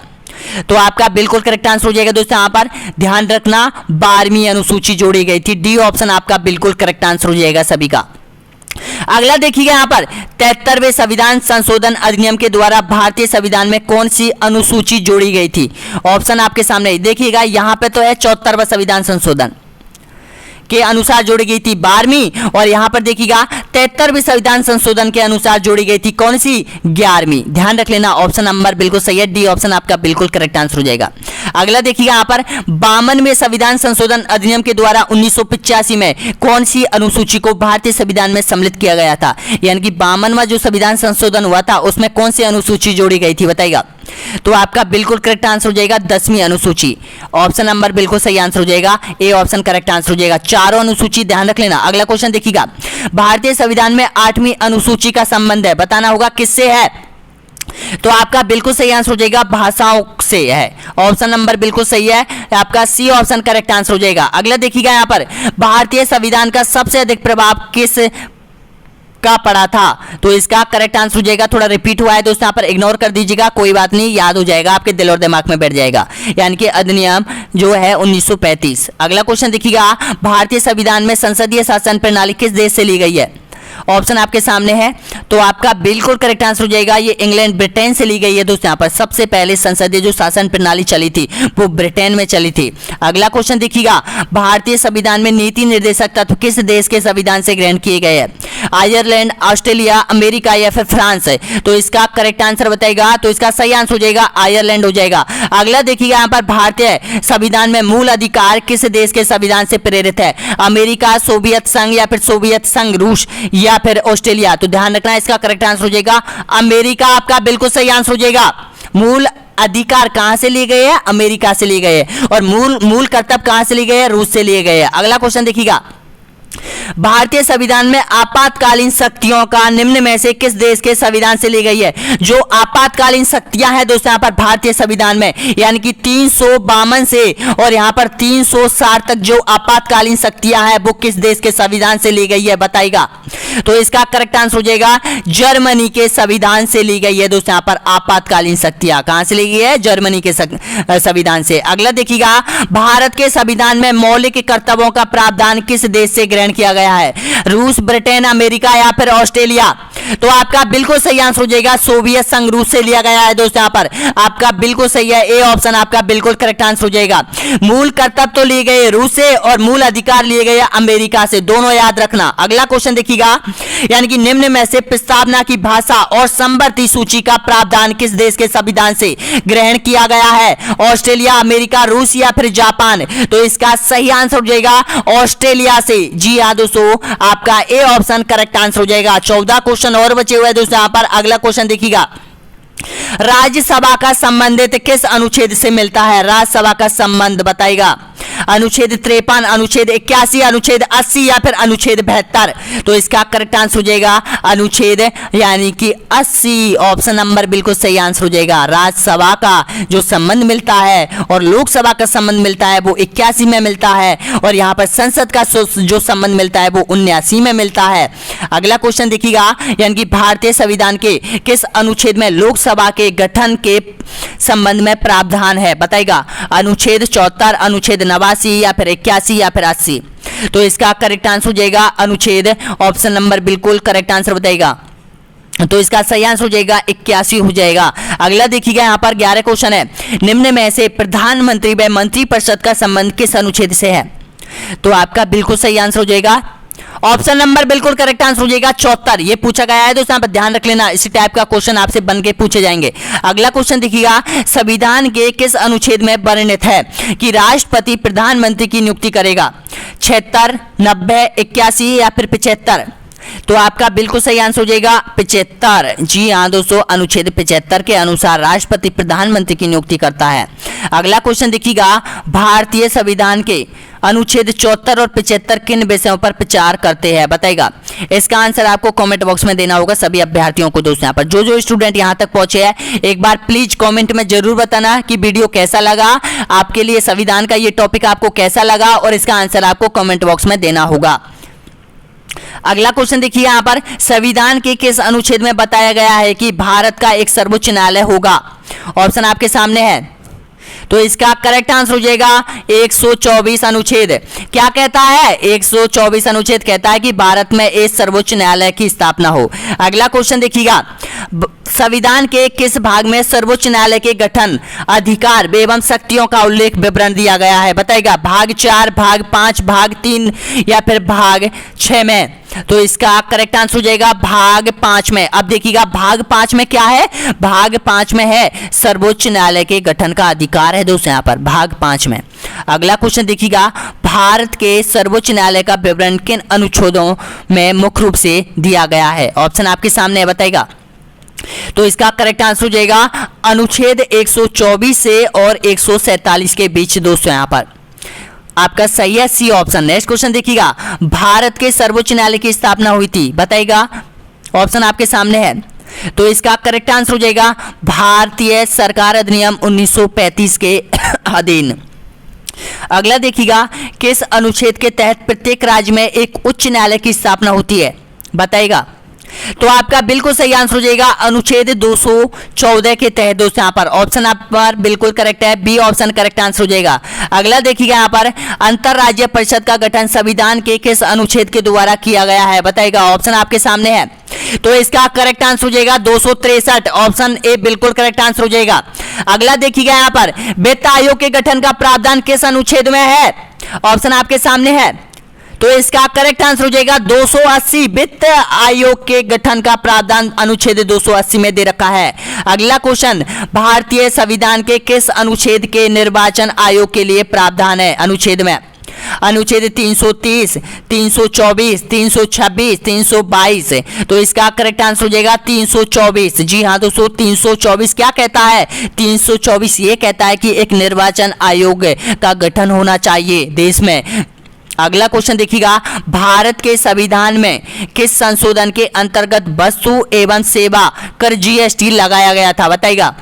तो आपका बिल्कुल करेक्ट आंसर हो जाएगा दोस्तों यहां पर, ध्यान रखना 12वीं अनुसूची जोड़ी गई थी। डी ऑप्शन आपका बिल्कुल करेक्ट आंसर हो जाएगा सभी का। अगला देखिएगा यहां पर, 73वें संविधान संशोधन अधिनियम के द्वारा भारतीय संविधान में कौन सी अनुसूची जोड़ी गई थी? ऑप्शन आपके सामने देखिएगा, यहां पे तो है 74वां संविधान संशोधन के अनुसार जोड़ी गई थी 12वीं, और यहां पर देखिएगा 73वें संविधान संशोधन के अनुसार जोड़ी गई थी कौन सी? 11वीं। ध्यान रख लेना, ऑप्शन नंबर बिल्कुल सही है, डी ऑप्शन आपका बिल्कुल करेक्ट आंसर हो जाएगा। अगला देखिएगा यहां पर, 52वें संविधान संशोधन अधिनियम के द्वारा 1985 में कौन सी अनुसूची को भारतीय संविधान में सम्मिलित किया गया था? यानी कि 52वां जो संविधान संशोधन हुआ था उसमें कौन सी अनुसूची जोड़ी गई थी? बताइएगा। तो आपका बिल्कुल करेक्ट आंसर हो जाएगा 10वीं अनुसूची। ऑप्शन नंबर बिल्कुल सही आंसर हो जाएगा, ए ऑप्शन करेक्ट आंसर हो जाएगा। चारों अनुसूची ध्यान रख लेना। अगला क्वेश्चन देखिएगा, भारतीय संविधान में 8वीं अनुसूची का संबंध है, बताना होगा किससे है? तो आपका बिल्कुल सही आंसर हो जाएगा भाषाओं से है। ऑप्शन नंबर बिल्कुल सही है, आपका सी ऑप्शन करेक्ट आंसर हो जाएगा। अगला देखिएगा यहां पर, भारतीय संविधान का सबसे अधिक प्रभाव किस का पड़ा था? तो इसका करेक्ट आंसर हो जाएगा, थोड़ा रिपीट हुआ है दोस्तों यहां पर, इग्नोर कर दीजिएगा, कोई बात नहीं, याद हो जाएगा, आपके दिल और दिमाग में बैठ जाएगा, यानी कि अधिनियम जो है 1935। अगला क्वेश्चन देखिएगा, भारतीय संविधान में संसदीय शासन प्रणाली किस देश से ली गई है? ऑप्शन आपके सामने है, तो आपका बिल्कुल करेक्ट आंसर हो जाएगा, ये इंग्लैंड ब्रिटेन से ली गई है दोस्तों। यहाँ पर सबसे पहले संसदीय जो शासन प्रणाली चली थी वो ब्रिटेन में चली थी। अगला क्वेश्चन देखिएगा, भारतीय संविधान में नीति निर्देशक तत्व किस देश के संविधान से ग्रहण किए गए हैं? आयरलैंड, ऑस्ट्रेलिया, अमेरिका या फिर फ्रांस? तो इसका करेक्ट आंसर बताएगा, तो इसका सही आंसर हो जाएगा आयरलैंड हो जाएगा। अगला देखिएगा यहाँ पर, भारतीय संविधान में मूल अधिकार किस देश के संविधान से प्रेरित है? अमेरिका, सोवियत संघ या फिर सोवियत संघ, रूस या फिर ऑस्ट्रेलिया? तो ध्यान रखना, इसका करेक्ट आंसर हो जाएगा अमेरिका, आपका बिल्कुल सही आंसर हो जाएगा। मूल अधिकार कहां से लिए गए हैं? अमेरिका से लिए गए हैं, और मूल कर्तव्य कहां से लिए गए हैं? रूस से लिए गए हैं। अगला क्वेश्चन देखिएगा, भारतीय संविधान में आपातकालीन शक्तियों का निम्न में से किस देश के संविधान से ली गई है? जो आपातकालीन शक्तियां हैं दोस्तों यहाँ पर भारतीय संविधान में, यानी कि 352 से और यहाँ पर 360 तक जो आपातकालीन शक्तियां हैं वो किस देश के संविधान से ली गई है? बताइएगा। तो इसका करेक्ट आंसर हो जाएगा जर्मनी के संविधान से ली गई है दोस्तों। यहाँ पर आपातकालीन शक्तियां कहां से ली गई है? जर्मनी के संविधान से। अगला देखिएगा, भारत के संविधान में मौलिक कर्तव्यों का प्रावधान किस देश से ग्रहण किया गया है? रूस, ब्रिटेन, अमेरिका या फिर ऑस्ट्रेलिया? तो आपका बिल्कुल सही आंसर हो जाएगा सोवियत संघ, रूस से लिया गया है दोस्तों। यहाँ पर आपका बिल्कुल सही है, ए ऑप्शन आपका बिल्कुल करेक्ट आंसर हो जाएगा। मूल कर्तव्य तो लिए गए रूस से और मूल अधिकार लिए गए अमेरिका से, दोनों याद रखना। अगला क्वेश्चन देखिएगा, यानी कि निम्न में से प्रस्तावना की भाषा और समवर्ती सूची का प्रावधान किस देश के संविधान से ग्रहण किया गया है? ऑस्ट्रेलिया, अमेरिका, रूस या फिर जापान? तो इसका सही आंसर हो जाएगा ऑस्ट्रेलिया से। जी हाँ दोस्तों, आपका ए ऑप्शन करेक्ट आंसर हो जाएगा। 14 क्वेश्चन और बचे हुए हैं दोस्तों यहाँ पर। अगला क्वेश्चन देखिएगा, राज्यसभा का संबंधित किस अनुच्छेद से मिलता है? राज्यसभा का संबंध बताइएगा। अनुच्छेद 53, अनुच्छेद 81, अनुच्छेद 80 या फिर अनुच्छेद 72? तो इसका करेक्ट आंसर हो जाएगा अनुच्छेद यानी कि 80, ऑप्शन नंबर बिल्कुल सही आंसर हो जाएगा। राज्यसभा का जो संबंध मिलता है और लोकसभा का संबंध मिलता है वो 81 में मिलता है, और यहाँ पर संसद का जो संबंध मिलता है वो 79 में मिलता है। अगला क्वेश्चन देखिएगा, यानी कि भारतीय संविधान के किस अनुच्छेद में लोकसभा के गठन के संबंध में प्रावधान है? बताइएगा। अनुच्छेद 74, अनुच्छेद 89 या फिर 81 या फिर 80? तो इसका करेक्ट आंसर हो जाएगा अनुच्छेद, ऑप्शन नंबर बिल्कुल करेक्ट आंसर बताइएगा। तो इसका सही आंसर हो जाएगा 81 हो जाएगा। अगला देखिएगा, यहाँ पर 11 क्वेश्चन है, निम्न में से प्रधानमंत्री व मंत्रिपरिषद का संबंध किस अनुच्छेद से है? तो आपका बिल्कुल सही आंसर हो जाएगा ऑप्शन नंबर बिल्कुल करेक्ट आंसर हो जाएगा 74। ये पूछा गया है दोस्तों, यहाँ पर ध्यान रख लेना, इसी टाइप का क्वेश्चन आपसे बन के पूछे जाएंगे। अगला क्वेश्चन देखिएगा, संविधान के किस अनुच्छेद में वर्णित है कि राष्ट्रपति प्रधानमंत्री की नियुक्ति करेगा? 76, 90, 81 या फिर 75? तो आपका बिल्कुल सही आंसर हो जाएगा 75। जी हाँ दोस्तों, अनुच्छेद 75 के अनुसार राष्ट्रपति प्रधानमंत्री की नियुक्ति करता है। अगला क्वेश्चन देखिएगा, भारतीय संविधान के अनुच्छेद 74 और 75 किन विषयों पर विचार करते हैं? बताइएगा। इसका आंसर आपको कमेंट बॉक्स में देना होगा सभी अभ्यर्थियों को। दोस्तों यहाँ पर जो स्टूडेंट यहाँ तक पहुंचे हैं, एक बार प्लीज कमेंट में जरूर बताना कि वीडियो कैसा लगा आपके लिए, संविधान का ये टॉपिक आपको कैसा लगा, और इसका आंसर आपको कमेंट बॉक्स में देना होगा। अगला क्वेश्चन देखिए, यहाँ पर संविधान के किस अनुच्छेद में बताया गया है कि भारत का एक सर्वोच्च न्यायालय होगा? ऑप्शन आपके सामने है, तो इसका करेक्ट आंसर हो जाएगा 124 अनुच्छेद। क्या कहता है? 124 अनुच्छेद कहता है कि भारत में एक सर्वोच्च न्यायालय की स्थापना हो। अगला क्वेश्चन देखिएगा, संविधान के किस भाग में सर्वोच्च न्यायालय के गठन, अधिकार एवं शक्तियों का उल्लेख विवरण दिया गया है? बताइएगा। भाग 4, भाग 5, भाग 3 या फिर भाग 6 में? तो इसका करेक्ट आंसर हो जाएगा भाग 5 में। अब देखिएगा भाग 5 में क्या है? भाग 5 में है सर्वोच्च न्यायालय के गठन का अधिकार है दोस्तों, यहाँ पर भाग 5 में। अगला क्वेश्चन देखिएगा, भारत के सर्वोच्च न्यायालय का विवरण किन अनुच्छेदों में मुख्य रूप से दिया गया है? ऑप्शन आपके सामने है, बताइएगा। तो इसका करेक्ट आंसर हो जाएगा अनुच्छेद 124 से और 147 के बीच दोस्तों, यहाँ पर आपका सही है सी ऑप्शन। नेक्स्ट क्वेश्चन देखिएगा, भारत के सर्वोच्च न्यायालय की स्थापना हुई थी? बताइएगा। ऑप्शन आपके सामने है, तो इसका करेक्ट आंसर हो जाएगा भारतीय सरकार अधिनियम 1935 के अधीन। अगला देखिएगा, किस अनुच्छेद के तहत प्रत्येक राज्य में एक उच्च न्यायालय की स्थापना होती है? बताइएगा। तो आपका बिल्कुल सही आंसर हो जाएगा अनुच्छेद 214 के तहत दोस्तों, यहाँ पर ऑप्शन आप पर बिल्कुल करेक्ट है, बी ऑप्शन करेक्ट आंसर हो जाएगा। अगला देखिएगा, यहाँ पर अंतरराज्यीय परिषद का गठन संविधान के किस अनुच्छेद के द्वारा किया गया है? बताइएगा। ऑप्शन आपके सामने है, तो इसका करेक्ट आंसर हो जाएगा 263। ऑप्शन ए बिल्कुल करेक्ट आंसर हो जाएगा। अगला देखिएगा, यहाँ पर वित्त आयोग के गठन का प्रावधान किस अनुच्छेद में है? ऑप्शन आपके सामने है, तो इसका करेक्ट आंसर हो जाएगा 280। वित्त आयोग के गठन का प्रावधान अनुच्छेद 280 में दे रखा है। अगला क्वेश्चन, भारतीय संविधान के किस अनुच्छेद के निर्वाचन आयोग के लिए प्रावधान है? अनुच्छेद में अनुच्छेद 330, 324, 326, 322। तो इसका करेक्ट आंसर हो जाएगा 324। जी हाँ दोस्तों, 324 क्या कहता है? 324 ये कहता है कि एक निर्वाचन आयोग का गठन होना चाहिए देश में। अगला क्वेश्चन देखिएगा, भारत के संविधान में किस संशोधन के अंतर्गत वस्तु एवं सेवा कर जीएसटी लगाया गया था? बताइएगा।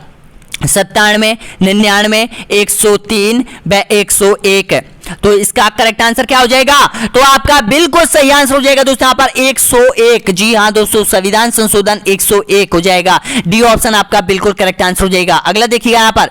97, 99, 103 व 101। तो इसका करेक्ट आंसर क्या हो जाएगा? तो आपका बिल्कुल सही आंसर हो जाएगा दोस्तों, यहाँ पर 101। जी हाँ दोस्तों, संविधान संशोधन 101 हो जाएगा। डी ऑप्शन आपका बिल्कुल करेक्ट आंसर हो जाएगा। अगला देखिएगा, यहाँ पर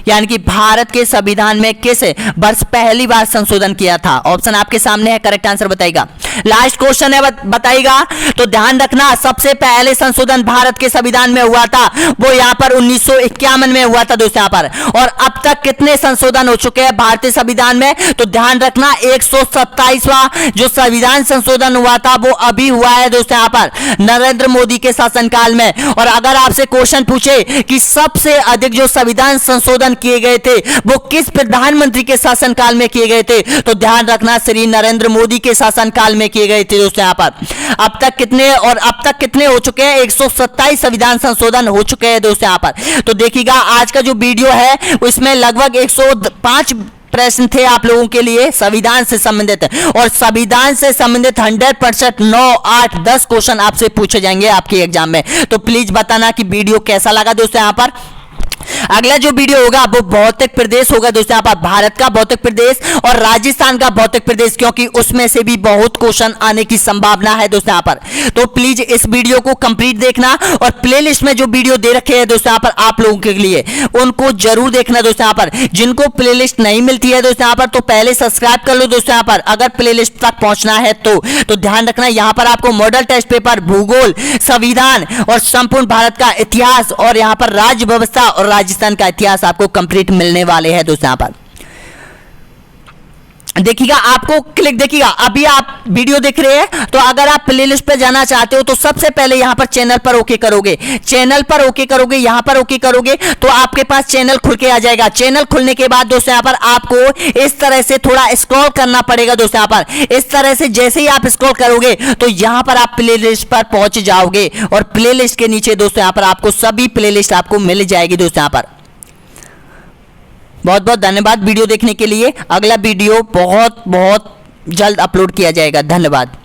यानी कि भारत के संविधान में किस वर्ष पहली बार संशोधन किया था? ऑप्शन आपके सामने है, करेक्ट आंसर बताइएगा। लास्ट क्वेश्चन है, बताइएगा। तो ध्यान रखना, सबसे पहले संशोधन भारत के संविधान में हुआ था वो यहाँ पर 1951 में हुआ था दोस्तों, यहाँ पर। और अब तक कितने संशोधन हो चुके हैं भारतीय संविधान में? तो ध्यान रखना 127वां जो संविधान संशोधन हुआ था वो अभी हुआ है दोस्तों, यहाँ पर नरेंद्र मोदी के शासनकाल में। और अगर आपसे क्वेश्चन पूछे कि सबसे अधिक जो संविधान संशोधन किए गए थे वो किस प्रधानमंत्री के शासनकाल में किए गए थे? तो ध्यान रखना श्री नरेंद्र मोदी के शासनकाल में किए गए थे दोस्तों, यहाँ पर। अब तक कितने हो चुके हैं? 127 संविधान संशोधन हो चुके हैं दोस्तों, यहाँ पर। तो देखिएगा, आज का जो वीडियो है उसमें लगभग 105 प्रश्न थे आप लोगों के लिए संविधान से संबंधित, और संविधान से संबंधित 100% 9, 8, 10 क्वेश्चन आपसे पूछे जाएंगे आपके एग्जाम में। तो प्लीज बताना कि वीडियो कैसा लगा दोस्तों। यहाँ पर अगला जो वीडियो होगा वो भौतिक प्रदेश होगा दोस्तों, यहाँ पर भारत का भौतिक प्रदेश और राजस्थान का भौतिक प्रदेश, क्योंकि उसमें से भी बहुत क्वेश्चन आने की संभावना है दोस्तों यहाँ पर। तो प्लीज इस वीडियो को कंप्लीट देखना, और प्लेलिस्ट में जो वीडियो दे रखे हैं दोस्तों यहाँ पर आप लोगों के लिए उनको जरूर देखना दोस्तों यहाँ पर। जिनको प्लेलिस्ट नहीं मिलती है दोस्तों यहाँ पर तो पहले सब्सक्राइब कर लो दोस्तों यहाँ पर, अगर प्लेलिस्ट तक पहुंचना है तो ध्यान रखना यहाँ पर आपको मॉडल टेस्ट पेपर, भूगोल, संविधान और संपूर्ण भारत का इतिहास और यहाँ पर राज्य व्यवस्था और राजस्थान का इतिहास आपको कंप्लीट मिलने वाले हैं दोस्तों यहाँ पर। देखिएगा, आपको क्लिक, देखिएगा अभी आप वीडियो देख रहे हैं, तो अगर आप प्लेलिस्ट पे जाना चाहते हो तो सबसे पहले यहां पर चैनल पर ओके करोगे, चैनल पर ओके करोगे, यहां पर ओके करोगे तो आपके पास चैनल खुल के आ जाएगा। चैनल खुलने के बाद दोस्तों यहां पर आपको इस तरह से थोड़ा स्क्रॉल करना पड़ेगा दोस्तों। यहां पर इस तरह से जैसे ही आप स्क्रॉल करोगे तो यहां पर आप प्लेलिस्ट पर पहुंच जाओगे और प्लेलिस्ट के नीचे दोस्तों यहां पर आपको सभी प्लेलिस्ट आपको मिल जाएगी दोस्तों। यहां पर बहुत बहुत धन्यवाद वीडियो देखने के लिए। अगला वीडियो बहुत बहुत जल्द अपलोड किया जाएगा। धन्यवाद।